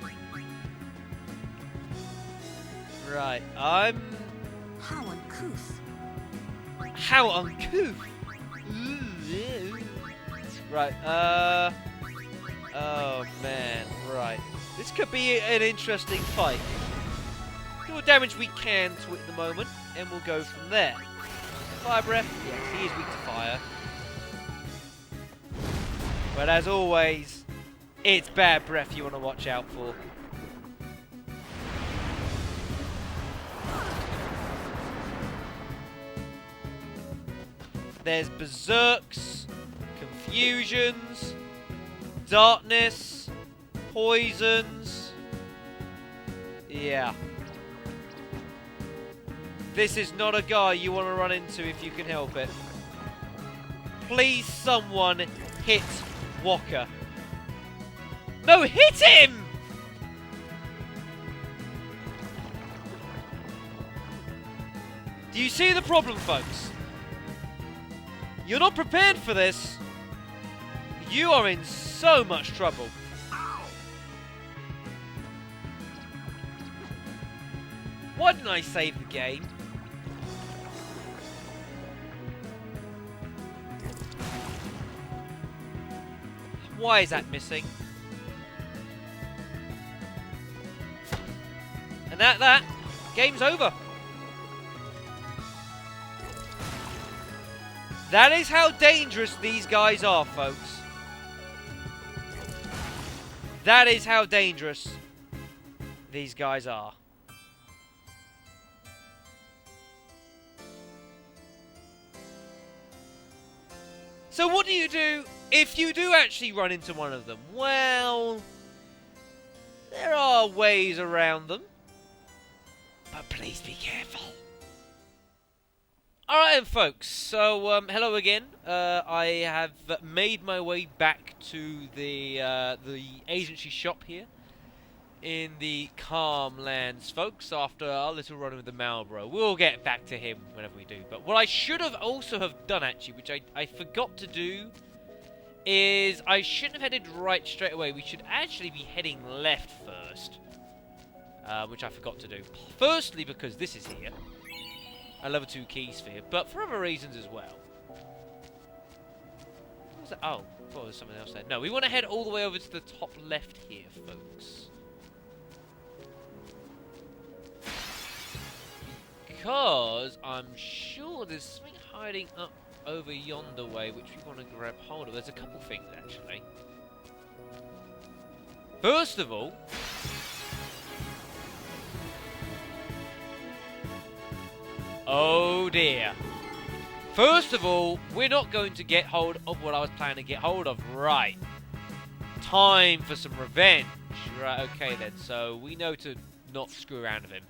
Right, I'm... How uncouth. How uncouth! Right, oh man, right. This could be an interesting fight. Do what damage we can to it at the moment, and we'll go from there. Fire breath, yes, he is weak to fire. But as always, it's bad breath you want to watch out for. There's berserks, confusions, darkness, poisons. Yeah. This is not a guy you want to run into if you can help it. Please someone hit Walker. No, hit him! Do you see the problem, folks? You're not prepared for this. You are in so much trouble. Why didn't I save the game? Why is that missing? And that, game's over. That is how dangerous these guys are, folks. That is how dangerous these guys are. So what do you do if you do actually run into one of them? Well, there are ways around them. But please be careful. Alright then, folks, so hello again. I have made my way back to the agency shop here in the Calm Lands, folks, after our little run with the Malboro. We'll get back to him whenever we do. But what I should have also have done, actually, which I forgot to do, is I shouldn't have headed right straight away. We should actually be heading left first, which I forgot to do. Firstly, because this is here. A level 2 key sphere, but for other reasons as well. What was that? Oh, I thought there was something else there. No, we want to head all the way over to the top left here, folks. Because I'm sure there's something hiding up over yonder way which we want to grab hold of. There's a couple things, actually. First of all... Oh dear. First of all, we're not going to get hold of what I was planning to get hold of. Right. Time for some revenge. Right, okay then. So we know to not screw around with him.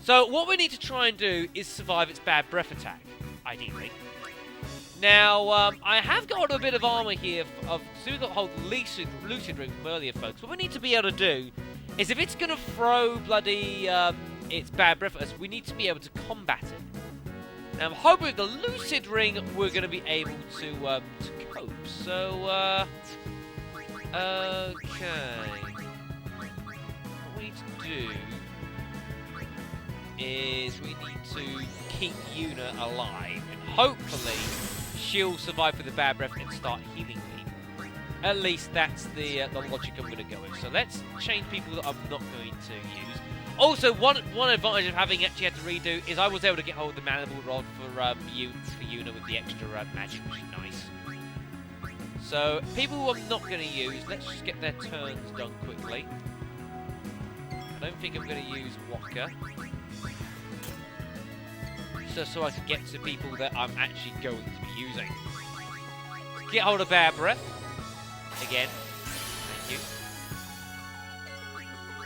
So what we need to try and do is survive its bad breath attack, ideally. Now, I have got a bit of armor here. So we've got hold of lucid ring from earlier, folks. What we need to be able to do is if it's going to throw bloody... its bad breath at us, we need to be able to combat it. Now I'm hoping with the lucid ring we're going to be able to cope. So okay, what we need to do is we need to keep Yuna alive, and hopefully she'll survive with the bad breath and start healing people. At least that's the logic I'm going to go with. So let's change people that I'm not going to use. Also, one advantage of having actually had to redo is I was able to get hold of the Mandible Rod for Yuna with the extra magic, which is nice. So, people who I'm not going to use, let's just get their turns done quickly. I don't think I'm going to use Waka. Just so I can get to people that I'm actually going to be using. Get hold of Barbara. Again. Thank you.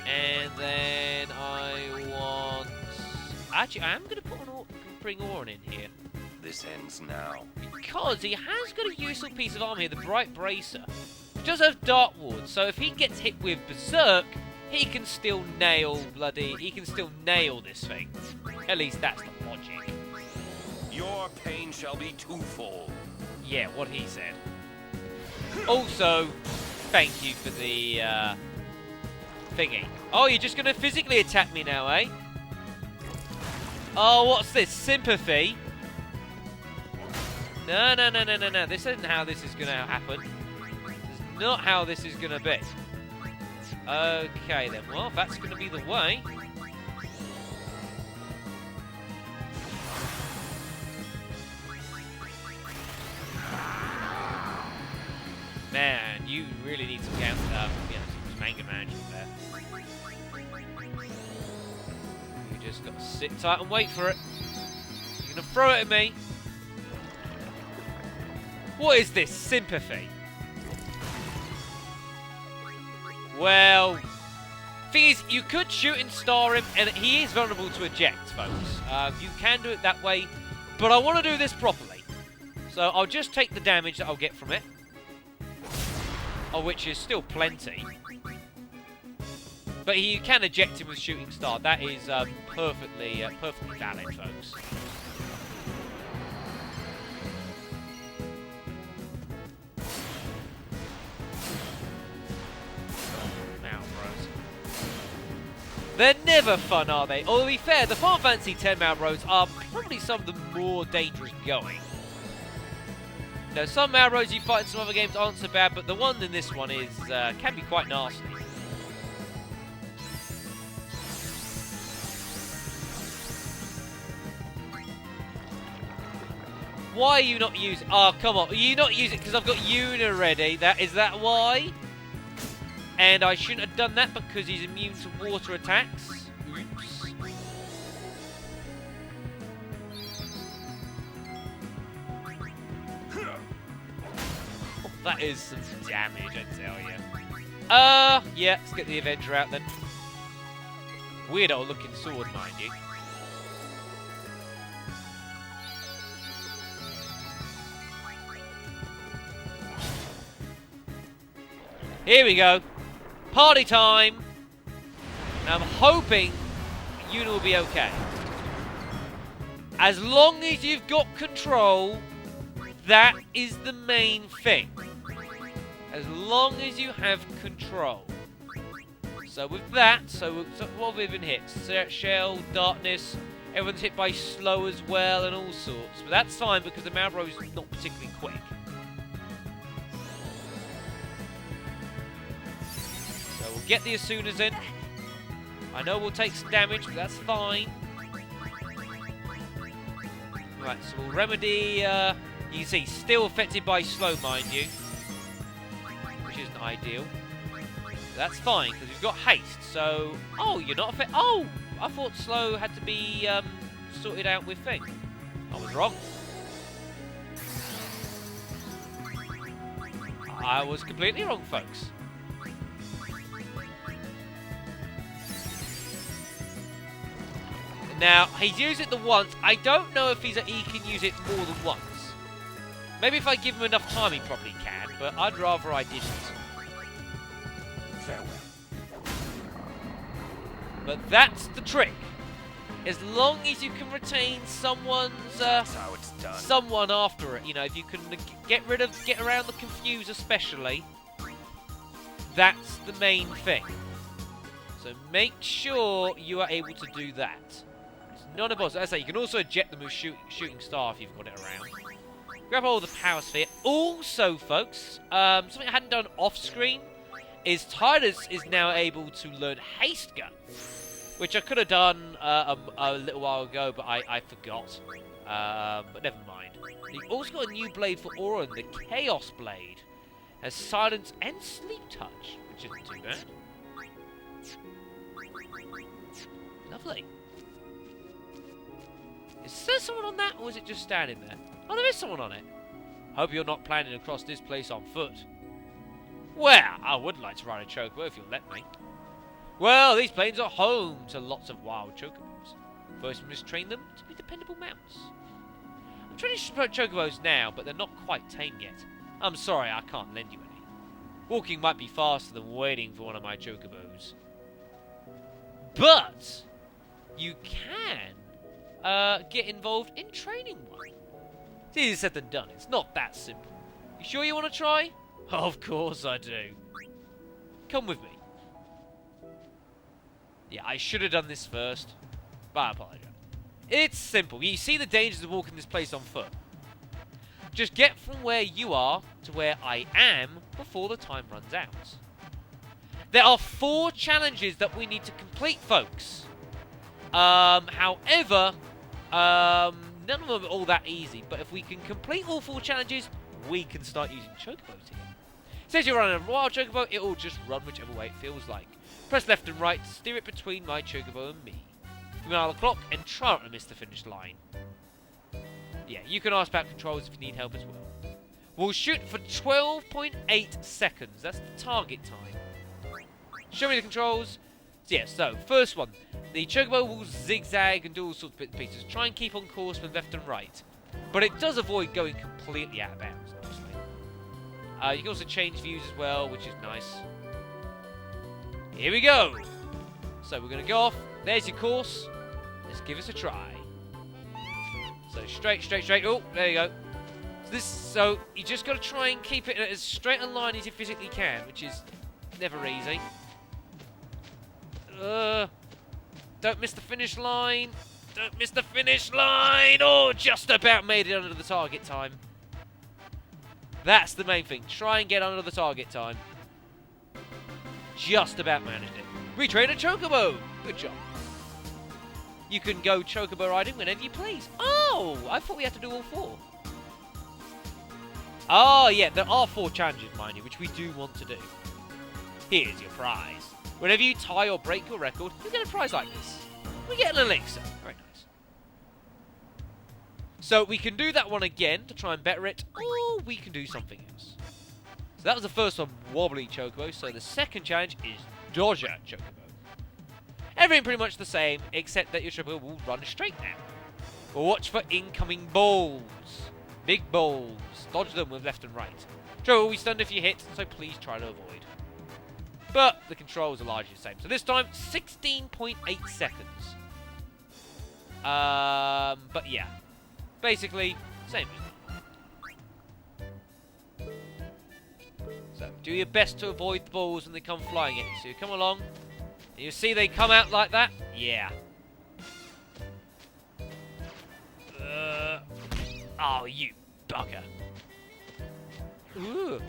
And then I want... Actually, I am going to bring Orin in here. This ends now. Because he has got a useful piece of armor here, the Bright Bracer. He does have Dark Ward, so if he gets hit with Berserk, he can still nail this thing. At least that's the logic. Your pain shall be twofold. Yeah, what he said. Also, thank you for the thingy. Oh, you're just going to physically attack me now, eh? Oh, what's this? Sympathy? No. This isn't how this is going to happen. This is not how this is going to be. Okay, then. Well, that's going to be the way. Man, you really need some some anger management there. You just got to sit tight and wait for it. You're going to throw it at me. What is this? Sympathy? Well, thing is, you could shooting star him, and he is vulnerable to eject, folks. You can do it that way, but I want to do this properly. So I'll just take the damage that I'll get from it. Which is still plenty. But you can eject him with Shooting Star. That is perfectly valid, folks. Malboros. They're never fun, are they? Or to be fair, the Final Fantasy X Malboros are probably some of the more dangerous going. Now, some Malboros you fight in some other games aren't so bad, but the one in this one is can be quite nasty. Why are you not using... Oh, come on. Are you not using it because I've got Yuna ready? Is that why? And I shouldn't have done that because he's immune to water attacks? Oops. That is some damage, I tell you. Yeah, let's get the Avenger out then. Weirdo looking sword, mind you. Here we go. Party time. I'm hoping Yuna will be okay. As long as you've got control, that is the main thing. As long as you have control. So with that, so what have we been hit? Shell, darkness, everyone's hit by slow as well and all sorts. But that's fine because the Malboro is not particularly quick. So we'll get the Asunas in. I know we'll take some damage, but that's fine. Right, so we'll remedy... you can see, still affected by slow, mind you. Which isn't ideal. But that's fine, because we've got haste, so... Oh, you're not affected... Oh! I thought slow had to be sorted out with thing. I was wrong. I was completely wrong, folks. Now, he's used it the once. I don't know if he can use it more than once. Maybe if I give him enough time, he probably can, but I'd rather I didn't. Farewell. But that's the trick. As long as you can retain someone's, someone after it, you know, if you can get around the confuse especially, that's the main thing. So make sure you are able to do that. It's not a boss. As I say, you can also eject them with shooting star if you've got it around. Grab hold of the power sphere. Also, folks, something I hadn't done off-screen is Tidus is now able to learn Haste Gun, which I could have done a little while ago, but I forgot. But never mind. You've also got a new blade for Auron, the Chaos Blade. Has Silence and Sleep Touch, which isn't too bad. Lovely. Is there someone on that, or is it just standing there? Oh, there is someone on it. Hope you're not planning to cross this place on foot. Well, I would like to ride a Chocobo if you'll let me. Well, these plains are home to lots of wild Chocobos. First, we must train them to be dependable mounts. I'm training Chocobos now, but they're not quite tame yet. I'm sorry, I can't lend you any. Walking might be faster than waiting for one of my Chocobos. But you can get involved in training one. It's easier said than done. It's not that simple. You sure you want to try? Of course I do. Come with me. Yeah, I should have done this first, but I apologize. It's simple. You see the dangers of walking this place on foot. Just get from where you are to where I am before the time runs out. There are 4 challenges that we need to complete, folks. However, none of them are all that easy, but if we can complete all 4 challenges, we can start using Chocobos again. Says you're running a wild Chocobo, it will just run whichever way it feels like. Press left and right to steer it between my Chocobo and me. Dial the clock and try not to miss the finish line. Yeah, you can ask about controls if you need help as well. We'll shoot for 12.8 seconds. That's the target time. Show me the controls. So, yeah, so, first one. The Chocobo will zigzag and do all sorts of bits and pieces. Try and keep on course with left and right. But it does avoid going completely out of bounds, obviously. You can also change views as well, which is nice. Here we go. So we're going to go off. There's your course. Let's give us a try. So straight, straight, straight. Oh, there you go. So you just got to try and keep it in as straight a line as you physically can, which is never easy. Don't miss the finish line. Don't miss the finish line. Oh, just about made it under the target time. That's the main thing. Try and get under the target time. Just about managed it. Retrain a Chocobo. Good job. You can go Chocobo riding whenever you please. Oh, I thought we had to do all 4. Oh, yeah, there are 4 challenges, mind you, which we do want to do. Here's your prize. Whenever you tie or break your record, you get a prize like this. We get an elixir. Very nice. So we can do that one again to try and better it, or we can do something else. So that was the first one, Wobbly Chocobo. So the second challenge is Dodger Chocobo. Everything pretty much the same, except that your Chocobo will run straight now. But watch for incoming balls. Big balls. Dodge them with left and right. Chocobo will be stunned if you hit, so please try to avoid. But the controls are largely the same. So this time, 16.8 seconds. But yeah. Basically, same as so, do your best to avoid the balls when they come flying at you. So you come along, and you see they come out like that? Yeah. Oh, you bugger. Ooh.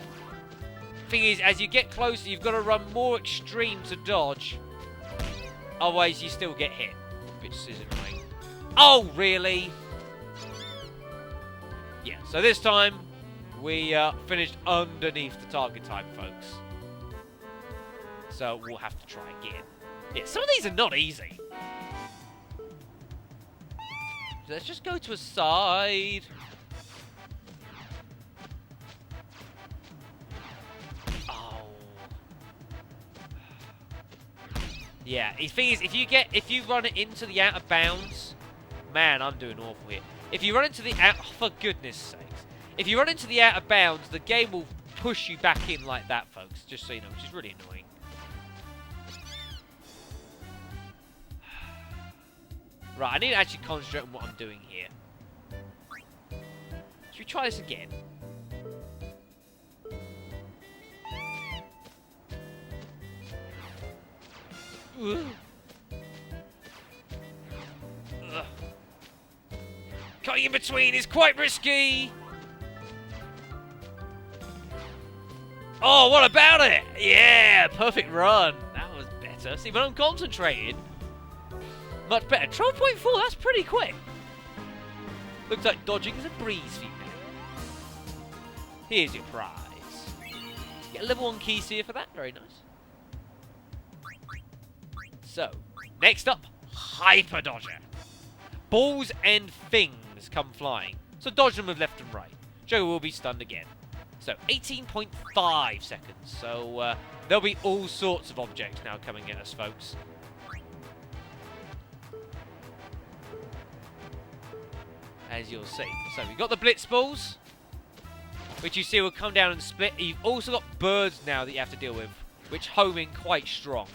Thing is, as you get closer, you've got to run more extreme to dodge. Otherwise, you still get hit. Which is annoying. Oh, really? Yeah, so this time, we finished underneath the target time, folks. So we'll have to try again. Yeah, some of these are not easy. So let's just go to a side. Oh. Yeah, the thing is, if you run it into the out of bounds, man, I'm doing awful here. If you run into the out, oh, for goodness sakes. If you run into the out of bounds, the game will push you back in like that, folks. Just so you know, which is really annoying. Right, I need to actually concentrate on what I'm doing here. Should we try this again? Ugh. Ugh. Cutting in between is quite risky. Oh, what about it? Yeah, perfect run. That was better. See, when I'm concentrating, much better. 12.4, that's pretty quick. Looks like dodging is a breeze for you now. Here's your prize. Get a level 1 key sphere for that. Very nice. So, next up, Hyper Dodger. Balls and things come flying. So dodge them with left and right. Joe will be stunned again. So 18.5 seconds. So there'll be all sorts of objects now coming at us, folks. As you'll see. So we've got the blitz balls, which you see will come down and split. You've also got birds now that you have to deal with, which home in quite strong.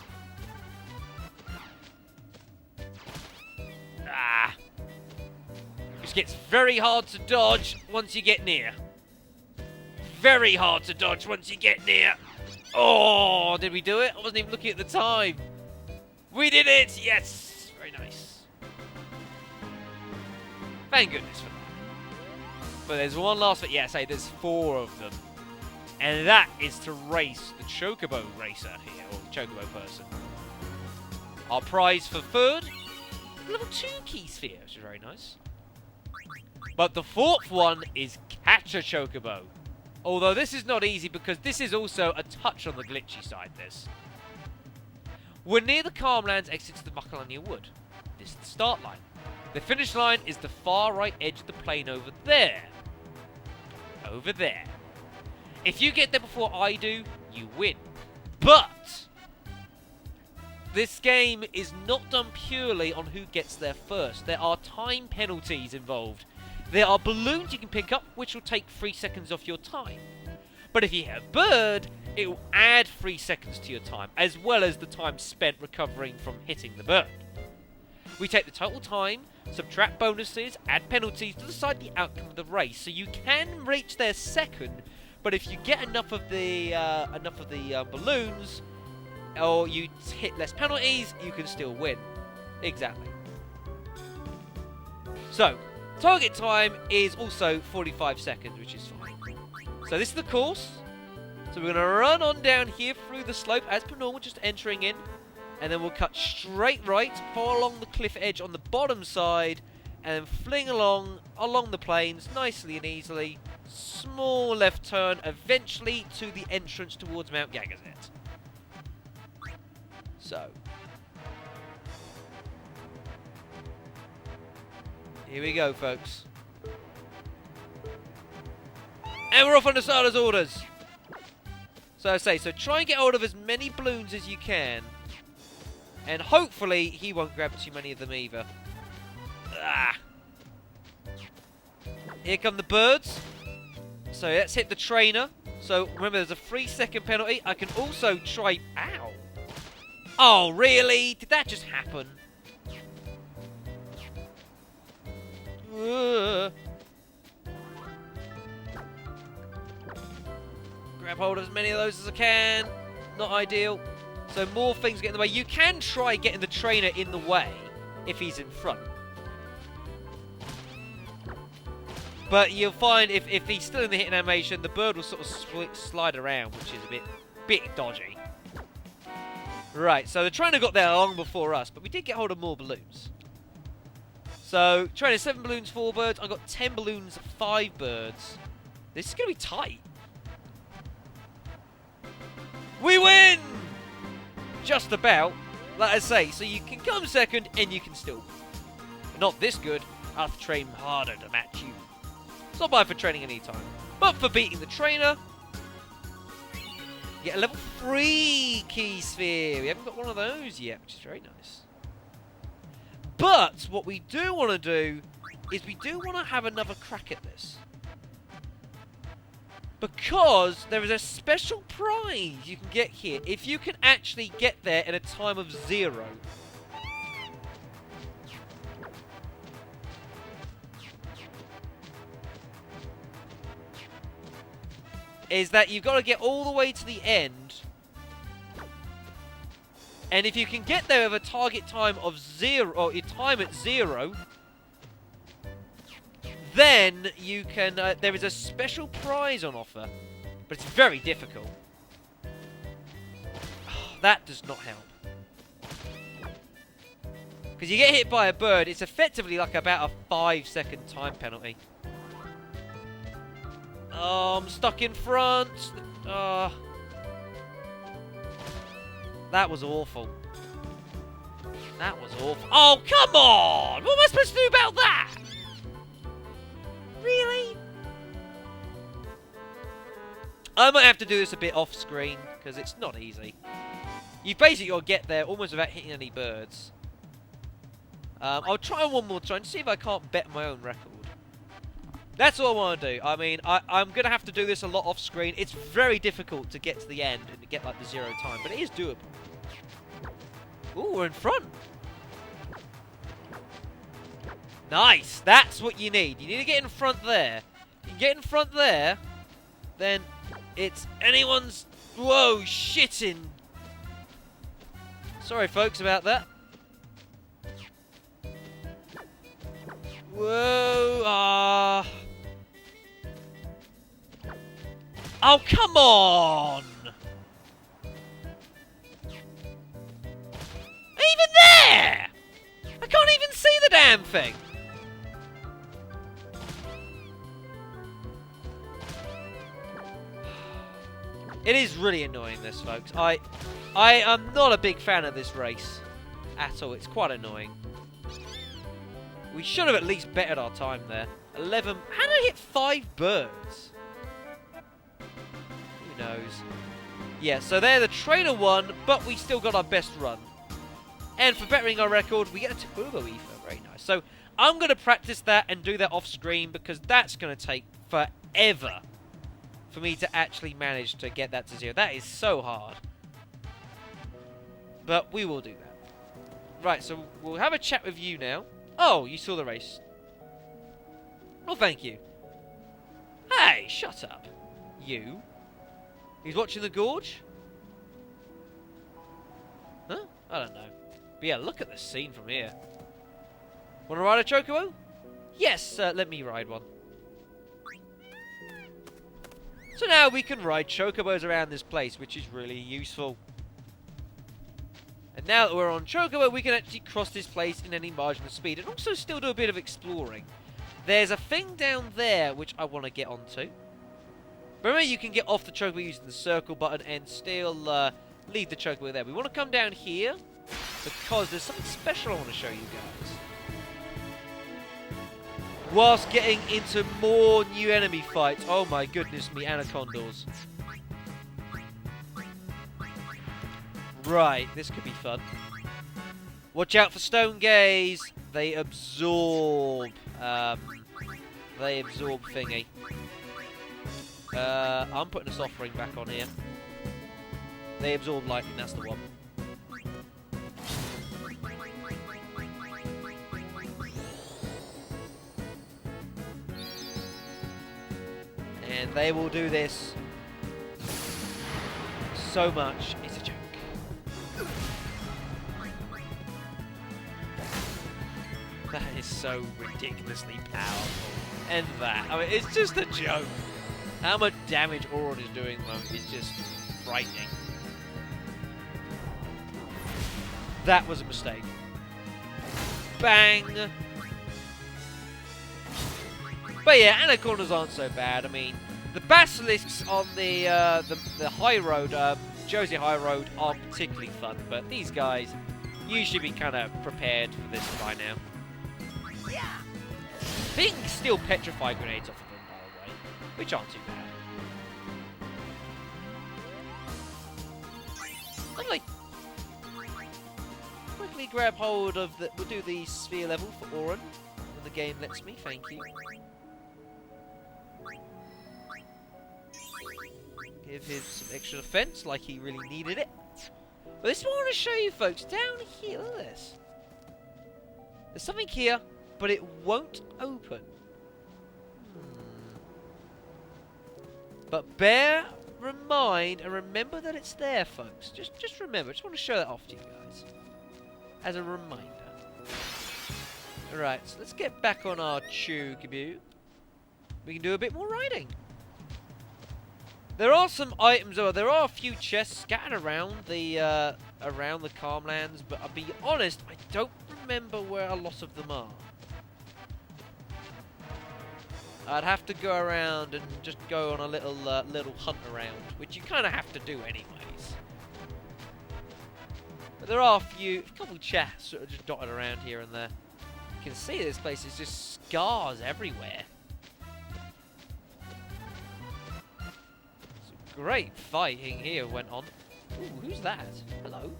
Ah. Which gets very hard to dodge once you get near. Very hard to dodge once you get near. Oh, did we do it? I wasn't even looking at the time. We did it! Yes! Very nice. Thank goodness for that. But there's one last bit. Yeah, say there's 4 of them. And that is to race the Chocobo racer here, or the Chocobo person. Our prize for third, level 2 key sphere, which is very nice. But the 4th one is catch a Chocobo. Although this is not easy because this is also a touch on the glitchy side, this. We're near the Calmlands exit to the Macalania Wood. This is the start line. The finish line is the far right edge of the plain over there. Over there. If you get there before I do, you win. But this game is not done purely on who gets there first. There are time penalties involved. There are balloons you can pick up, which will take 3 seconds off your time. But if you hit a bird, it will add 3 seconds to your time, as well as the time spent recovering from hitting the bird. We take the total time, subtract bonuses, add penalties to decide the outcome of the race. So you can reach there second, but if you get enough of the balloons, or you hit less penalties, you can still win. Exactly. So, target time is also 45 seconds, which is fine. So this is the course. So we're going to run on down here through the slope as per normal, just entering in. And then we'll cut straight right, follow along the cliff edge on the bottom side, and then fling along the plains nicely and easily. Small left turn, eventually to the entrance towards Mount Gagazet. So, here we go, folks. And we're off on the starter's orders. So I say, so try and get hold of as many balloons as you can. And hopefully he won't grab too many of them either. Ah. Here come the birds. So let's hit the trainer. So remember, there's a 3-second penalty. I can also try... Ow. Oh, really? Did that just happen? Grab hold of as many of those as I can. Not ideal. So more things get in the way. You can try getting the trainer in the way if he's in front. But you'll find if he's still in the hitting animation, the bird will sort of slide around, which is a bit dodgy. Right, so the trainer got there long before us, but we did get hold of more balloons. So, trainer, 7 balloons, 4 birds. I got 10 balloons, 5 birds. This is going to be tight. We win! Just about. Like I say, so you can come second and you can still win. Not this good. I'll have to train harder to match you. It's not bad for training any time. But for beating the trainer, you get a level 3 key sphere. We haven't got one of those yet, which is very nice. But what we do want to do is we do want to have another crack at this. Because there is a special prize you can get here if you can actually get there in a time of 0. Is that you've got to get all the way to the end. And if you can get there with a target time of 0, or your time at 0, then you can, there is a special prize on offer. But it's very difficult. that does not help. Because you get hit by a bird, it's effectively like about a 5-second time penalty. Oh, I'm stuck in front. That was awful. That was awful. Oh, come on! What am I supposed to do about that? Really? I might have to do this a bit off screen, because it's not easy. You've basically got to get there almost without hitting any birds. I'll try one more time to see if I can't bet my own record. That's all I want to do. I mean, I'm going to have to do this a lot off screen. It's very difficult to get to the end and to get like the 0 time, but it is doable. Ooh, we're in front. Nice. That's what you need. You need to get in front there. You get in front there, then it's anyone's... Whoa, shitting. Sorry, folks, about that. Whoa, Oh, come on! Even there! I can't even see the damn thing! It is really annoying, this, folks. I am not a big fan of this race at all. It's quite annoying. We should have at least bettered our time there. 11. How did I hit 5 birds? Who knows? Yeah, so there the trainer won, but we still got our best run. And for bettering our record, we get a turbo ether. Very nice. So I'm going to practice that and do that off screen because that's going to take forever for me to actually manage to get that to 0. That is so hard. But we will do that. Right, so we'll have a chat with you now. Oh, you saw the race. Well, thank you. Hey, shut up. You? He's watching the gorge? Huh? I don't know. But yeah, look at the scene from here. Want to ride a Chocobo? Yes, let me ride one. So now we can ride Chocobos around this place, which is really useful. And now that we're on Chocobo, we can actually cross this place in any margin of speed and also still do a bit of exploring. There's a thing down there which I want to get onto. Remember, you can get off the Chocobo using the circle button and still leave the Chocobo there. We want to come down here because there's something special I want to show you guys. Whilst getting into more new enemy fights. Oh my goodness me, anacondas. Right, this could be fun. Watch out for stone gaze. They absorb. They absorb thingy. I'm putting a soft ring back on here. They absorb lightning. That's the one. And they will do this so much. It's a joke. That is so ridiculously powerful. And that, I mean, it's just a joke. How much damage Aeon is doing though is just frightening. That was a mistake. Bang! But yeah, anacondas aren't so bad. I mean, the basilisks on the high road, Josie High Road, are particularly fun. But these guys, you should be kind of prepared for this by now. Things still petrify grenades off of them, by the way, which aren't too bad. I'm like, quickly grab hold of the. We'll do the sphere level for Aeon when the game lets me. Thank you. Give him some extra defense, like he really needed it. But this is what I want to show you, folks. Down here, look at this. There's something here, but it won't open. But bear in mind and remember that it's there, folks. Just remember. I just want to show that off to you guys as a reminder. Alright, so let's get back on our Chocobo. We can do a bit more riding. There are some items, though. There are a few chests scattered around the Calmlands, but I'll be honest, I don't remember where a lot of them are. I'd have to go around and just go on a little hunt around, which you kind of have to do anyways. But there are a couple chests sort of just dotted around here and there. You can see this place is just scars everywhere. Great fighting here went on. Ooh, who's that? Hello?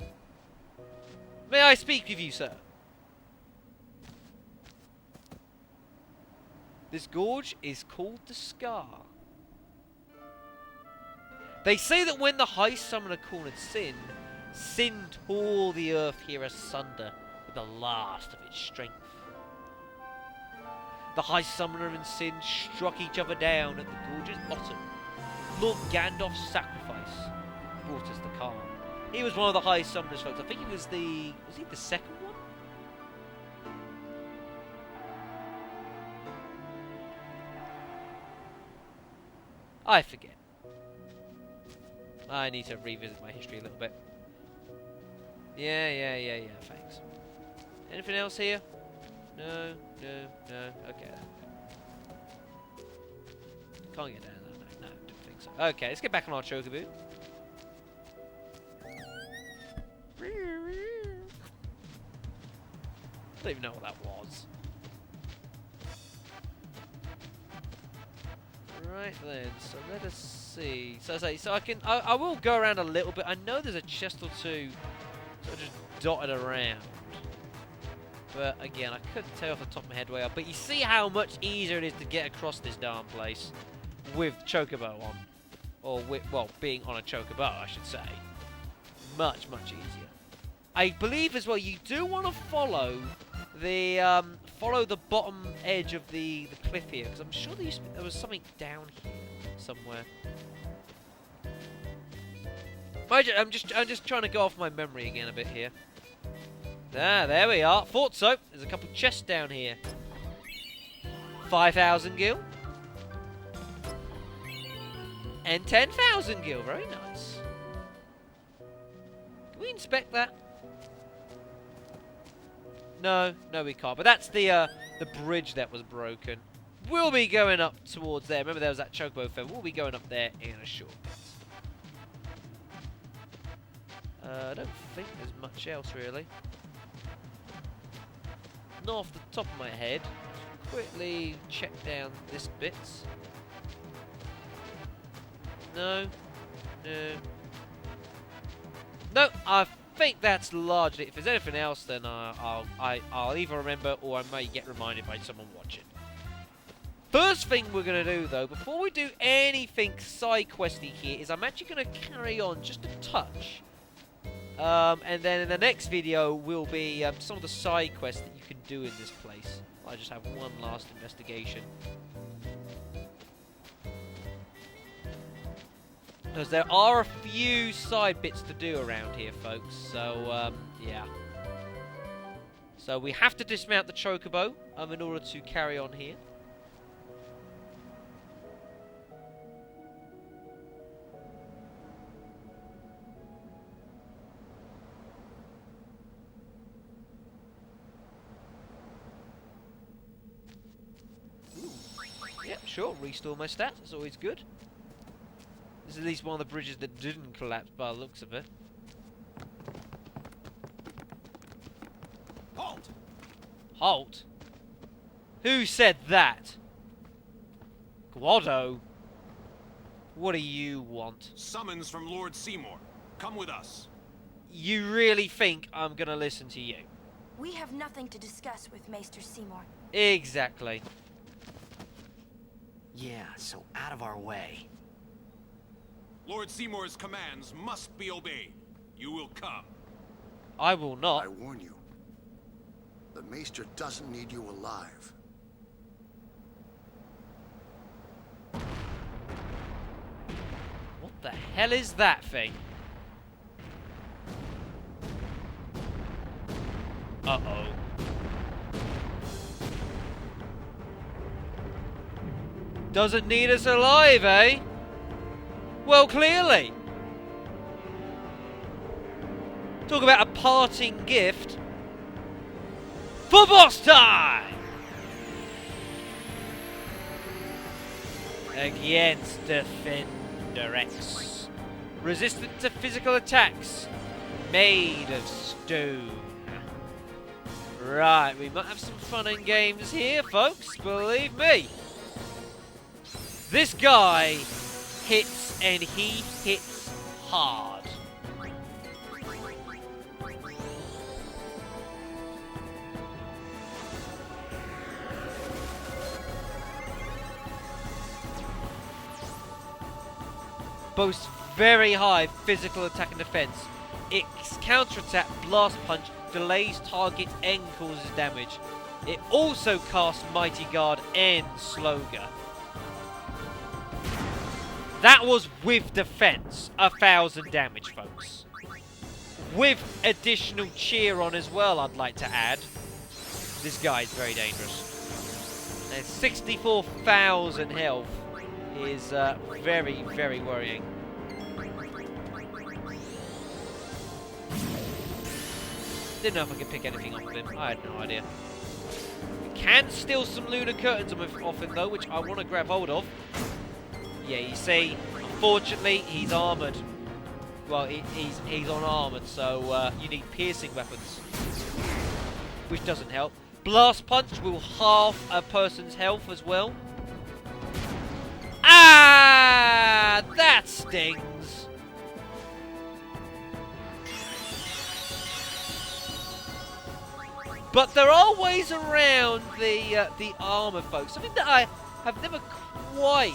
May I speak with you, sir? This gorge is called the Scar. They say that when the High Summoner cornered Sin tore the earth here asunder with the last of its strength. The High Summoner and Sin struck each other down at the gorge's bottom. Lord Gandalf's sacrifice brought us the calm. He was one of the High Summoners, folks. I think he was the second one? I forget. I need to revisit my history a little bit. Yeah, thanks. Anything else here? No. Okay. Can't get down there, no, don't think so. Okay, let's get back on our Chocobo. I don't even know what that was. Right then, so let us see. So I will go around a little bit. I know there's a chest or two sort of just dotted around. But again, I couldn't tell off the top of my head where. But you see how much easier it is to get across this darn place with Chocobo on. Or with, well, being on a Chocobo, I should say. Much easier. I believe as well you do want to follow the bottom edge of the cliff here, because I'm sure there was something down here somewhere. I'm just trying to go off my memory again a bit here. Ah, there we are. Thought so. There's a couple of chests down here. 5,000 gil. And 10,000 gil. Very nice. Can we inspect that? No, we can't. But that's the bridge that was broken. We'll be going up towards there. Remember there was that Chocobo film. We'll be going up there in a short bit. I don't think there's much else really. Not off the top of my head. Quickly check down this bit. No, I think that's largely. If there's anything else, then I'll either remember or I may get reminded by someone watching. First thing we're gonna do though, before we do anything side questy here, is I'm actually gonna carry on just a touch. And then in the next video will be some of the side quests that you can do in this place. I just have one last investigation. Because there are a few side bits to do around here, folks. So, yeah. So we have to dismount the Chocobo in order to carry on here. Yep, sure. Restore my stats. That's always good. This is at least one of the bridges that didn't collapse by the looks of it. Halt! Halt? Who said that? Guado? What do you want? Summons from Lord Seymour. Come with us. You really think I'm gonna listen to you? We have nothing to discuss with Maester Seymour. Exactly. Yeah, so out of our way. Lord Seymour's commands must be obeyed. You will come. I will not. I warn you. The Maester doesn't need you alive. What the hell is that thing? Uh-oh. Doesn't need us alive, eh? Well, clearly. Talk about a parting gift. For boss time! Against Defender X. Resistant to physical attacks. Made of stone. Right, we might have some fun and games here, folks. Believe me. This guy hits, and he hits hard. Boasts very high physical attack and defense. Its counterattack, Blast Punch, delays target and causes damage. It also casts Mighty Guard and Sloga. That was with defense, 1,000 damage, folks. With additional cheer on as well, I'd like to add. This guy is very dangerous. And 64,000 health is very, very worrying. Didn't know if I could pick anything off of him. I had no idea. We can steal some lunar curtains off him though, which I want to grab hold of. Yeah, you see, unfortunately, he's armoured. Well, he's unarmoured, so you need piercing weapons, which doesn't help. Blast Punch will half a person's health as well. Ah, that stings. But there are ways around the armour, folks. Something that I have never quite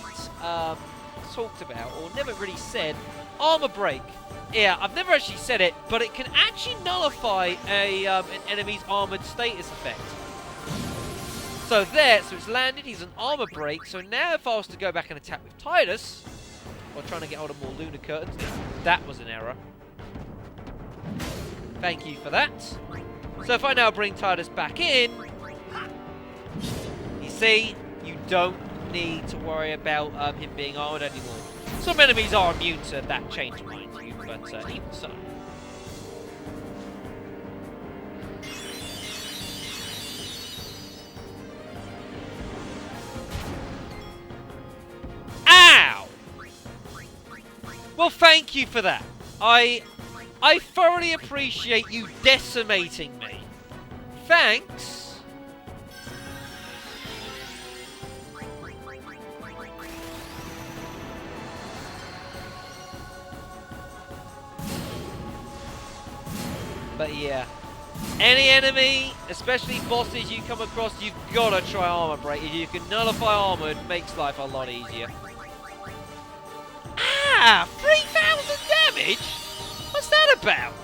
talked about, or never really said. Armour break. Yeah, I've never actually said it, but it can actually nullify an enemy's armoured status effect. So it's landed, he's an armour break, so now if I was to go back and attack with Tidus, or trying to get hold of more lunar curtains, that was an error. Thank you for that. So if I now bring Tidus back in, you see, you don't need to worry about him being armoured anymore. Some enemies are immune to that change, mind you, but even so. Ow! Well, thank you for that. I thoroughly appreciate you decimating me. Thanks. But yeah, any enemy, especially bosses you come across, you've got to try armor break. If you can nullify armor, it makes life a lot easier. Ah, 3,000 damage? What's that about?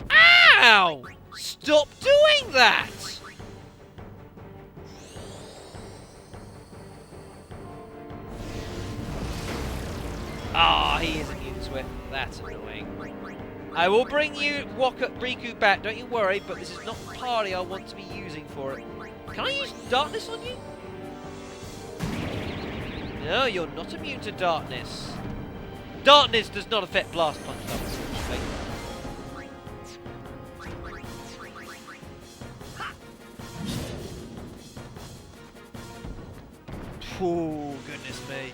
Ow! Stop doing that! Ah, he is immune to it. That's annoying. I will bring you Riku back, don't you worry, but this is not the party I want to be using for it. Can I use darkness on you? No, you're not immune to darkness. Darkness does not affect Blast Punch, though, unfortunately. Oh, goodness me.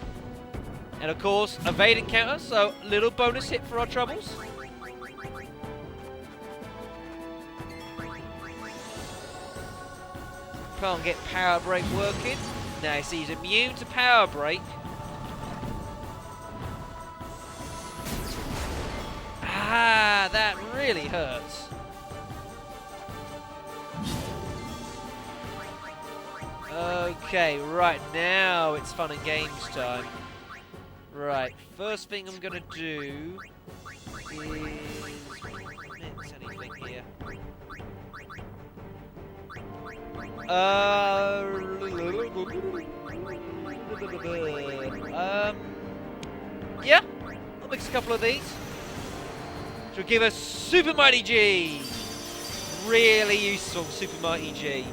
And of course, evade encounter, so little bonus hit for our troubles. Can't get Power Break working. Now you see he's immune to Power Break. Ah, that really hurts. Okay, right now it's fun and games time. Right, first thing I'm gonna do is mix anything here. Yeah, I'll mix a couple of these. Which will give us Super Mighty G. Really useful Super Mighty G.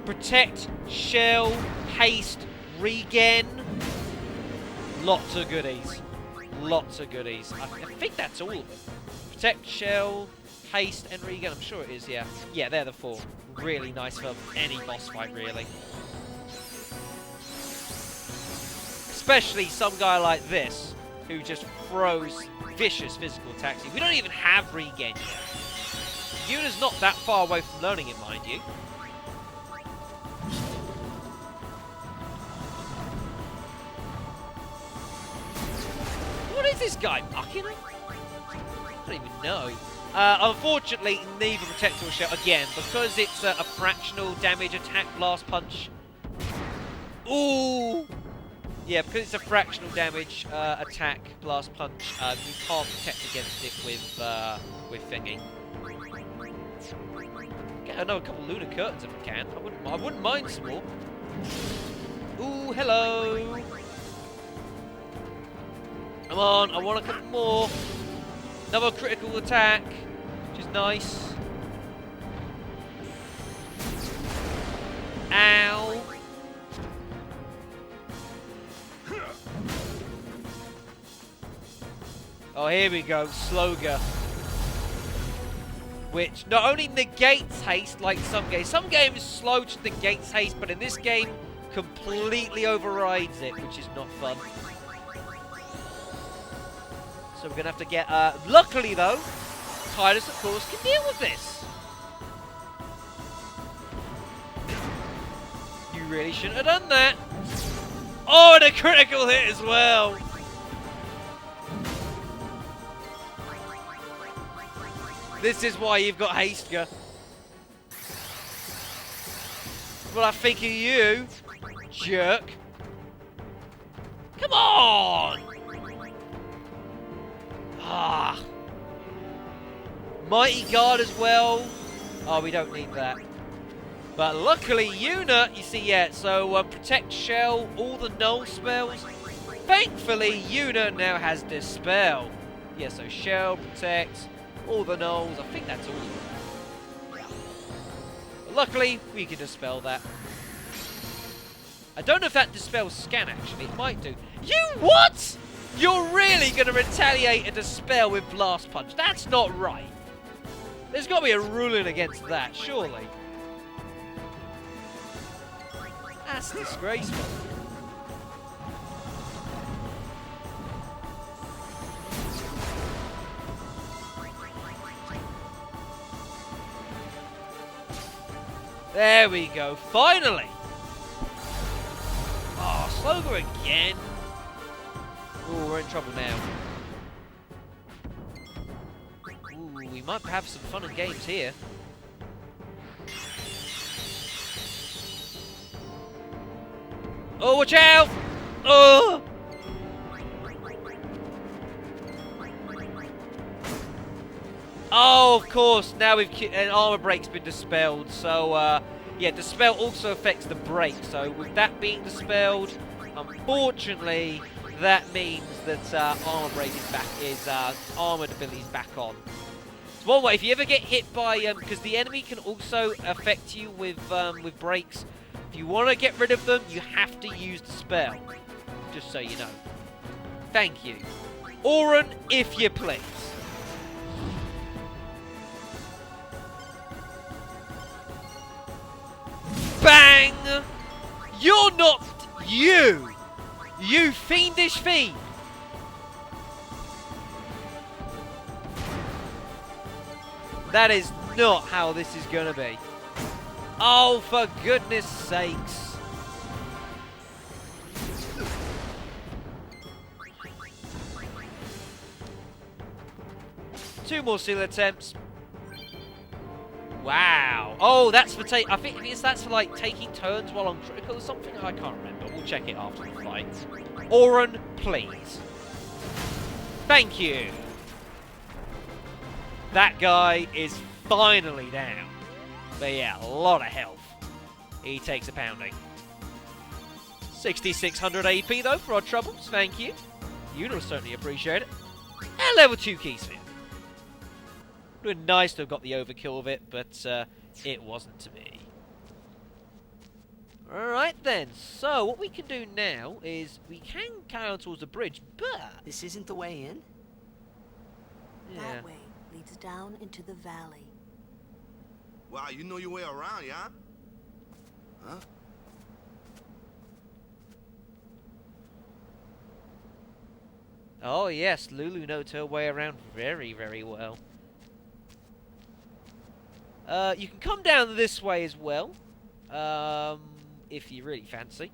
Protect, Shell, Haste, Regen. Lots of goodies. Lots of goodies. I think that's all of them. Protect, Shell, Haste, and Regen. I'm sure it is, yeah. Yeah, they're the 4. Really nice for any boss fight, really. Especially some guy like this, who just throws vicious physical attacks. We don't even have Regen yet. Yuna's not that far away from learning it, mind you. What is this guy, mucking it? I don't even know. Unfortunately, neither Protect or Shell, again, because it's a fractional damage attack Blast Punch. Ooh! Yeah, because it's a fractional damage attack Blast Punch, you can't protect against it with thingy. Get another couple of Lunar Curtains if I can. I wouldn't mind some more. Ooh, hello! Come on, I want a couple more. Another critical attack, which is nice. Ow! Oh, here we go, Sloga. Which not only negates haste like some games. Some games slow just negates haste, but in this game, completely overrides it, which is not fun. So we're going to have to get... luckily, though, Tidus, of course, can deal with this. You really shouldn't have done that. Oh, and a critical hit as well. This is why you've got Hastegar. Well, I think of you, jerk. Come on! Ah. Mighty Guard as well. Oh, we don't need that. But luckily, Yuna, you see, yeah, so Protect, Shell, all the null spells. Thankfully, Yuna now has Dispel. Yeah, so Shell, Protect, all the nulls. I think that's all of them. But luckily, we can Dispel that. I don't know if that dispels Scan, actually. It might do. You what? You're really going to retaliate a Dispel with Blast Punch? That's not right. There's got to be a ruling against that, surely. That's disgraceful. There we go, finally! Oh, Sloga again. Ooh, we're in trouble now. Ooh, we might have some fun and games here. Oh, watch out! Oh! Oh, of course, now an armor break's been dispelled, so, yeah, Dispel also affects the break, so with that being dispelled, unfortunately, that means that armor break is armored ability back on. It's one way, if you ever get hit by, because the enemy can also affect you with breaks, if you want to get rid of them, you have to use Dispel, just so you know. Thank you. Auron, if you please. Bang! You're not you! You fiendish fiend! That is not how this is gonna be. Oh, for goodness sakes. Two more seal attempts. Wow. Oh, that's for I think that's for like taking turns while on critical or something. I can't remember. We'll check it after the fight. Auron, please. Thank you. That guy is finally down. But yeah, a lot of health. He takes a pounding. 6,600 AP though for our troubles. Thank you. You'll certainly appreciate it. And level 2 key sphere. It would have been nice to have got the overkill of it, but it wasn't to be. Alright then, so what we can do now is we can carry on towards the bridge, but... This isn't the way in? Yeah. That way leads down into the valley. Wow, you know your way around, yeah? Huh? Oh yes, Lulu knows her way around very, very well. You can come down this way as well, if you really fancy.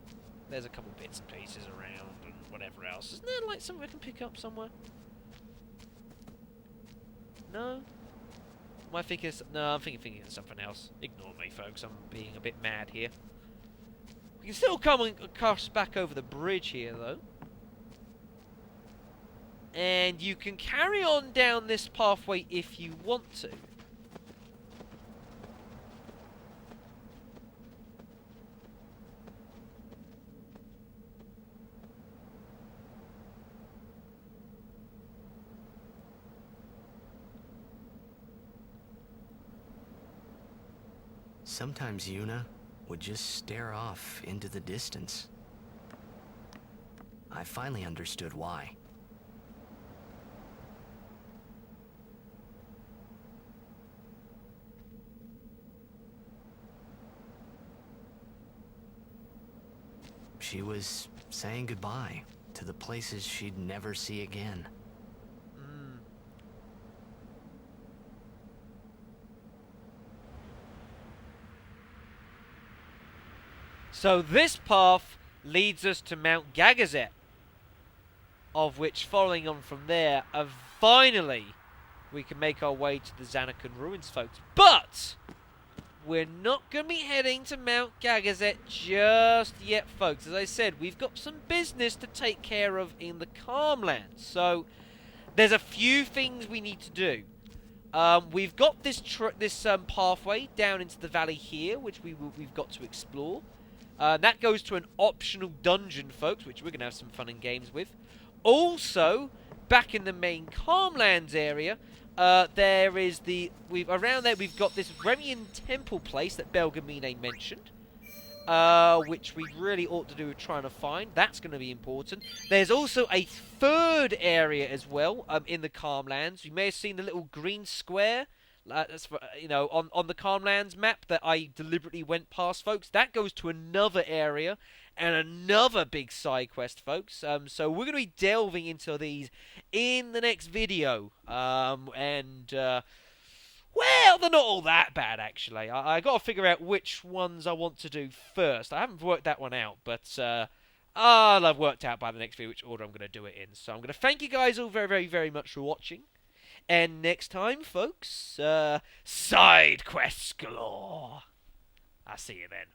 There's a couple bits and pieces around and whatever else. Isn't there like something I can pick up somewhere? No? Am I thinking? No, I'm thinking of something else. Ignore me, folks. I'm being a bit mad here. We can still come and cross back over the bridge here, though. And you can carry on down this pathway if you want to. Sometimes Yuna would just stare off into the distance. I finally understood why. She was saying goodbye to the places she'd never see again. So this path leads us to Mount Gagazet, of which, following on from there, finally we can make our way to the Zanakan ruins, folks. But we're not going to be heading to Mount Gagazet just yet, folks. As I said, we've got some business to take care of in the Calmlands. So there's a few things we need to do. We've got this pathway down into the valley here, which we've got to explore. That goes to an optional dungeon, folks, which we're going to have some fun and games with. Also, back in the main Calmlands area, there is around there we've got this Remian temple place that Belgemine mentioned, which we really ought to do trying to find. That's going to be important. There's also a third area as well in the Calmlands. You may have seen the little green square. That's for, on the Calmlands map that I deliberately went past, folks. That goes to another area and another big side quest, folks. So we're going to be delving into these in the next video. Well, they're not all that bad, actually. I got to figure out which ones I want to do first. I haven't worked that one out, but I'll have worked out by the next video which order I'm going to do it in. So I'm going to thank you guys all very, very, very much for watching. And next time, folks, side quests galore. I'll see you then.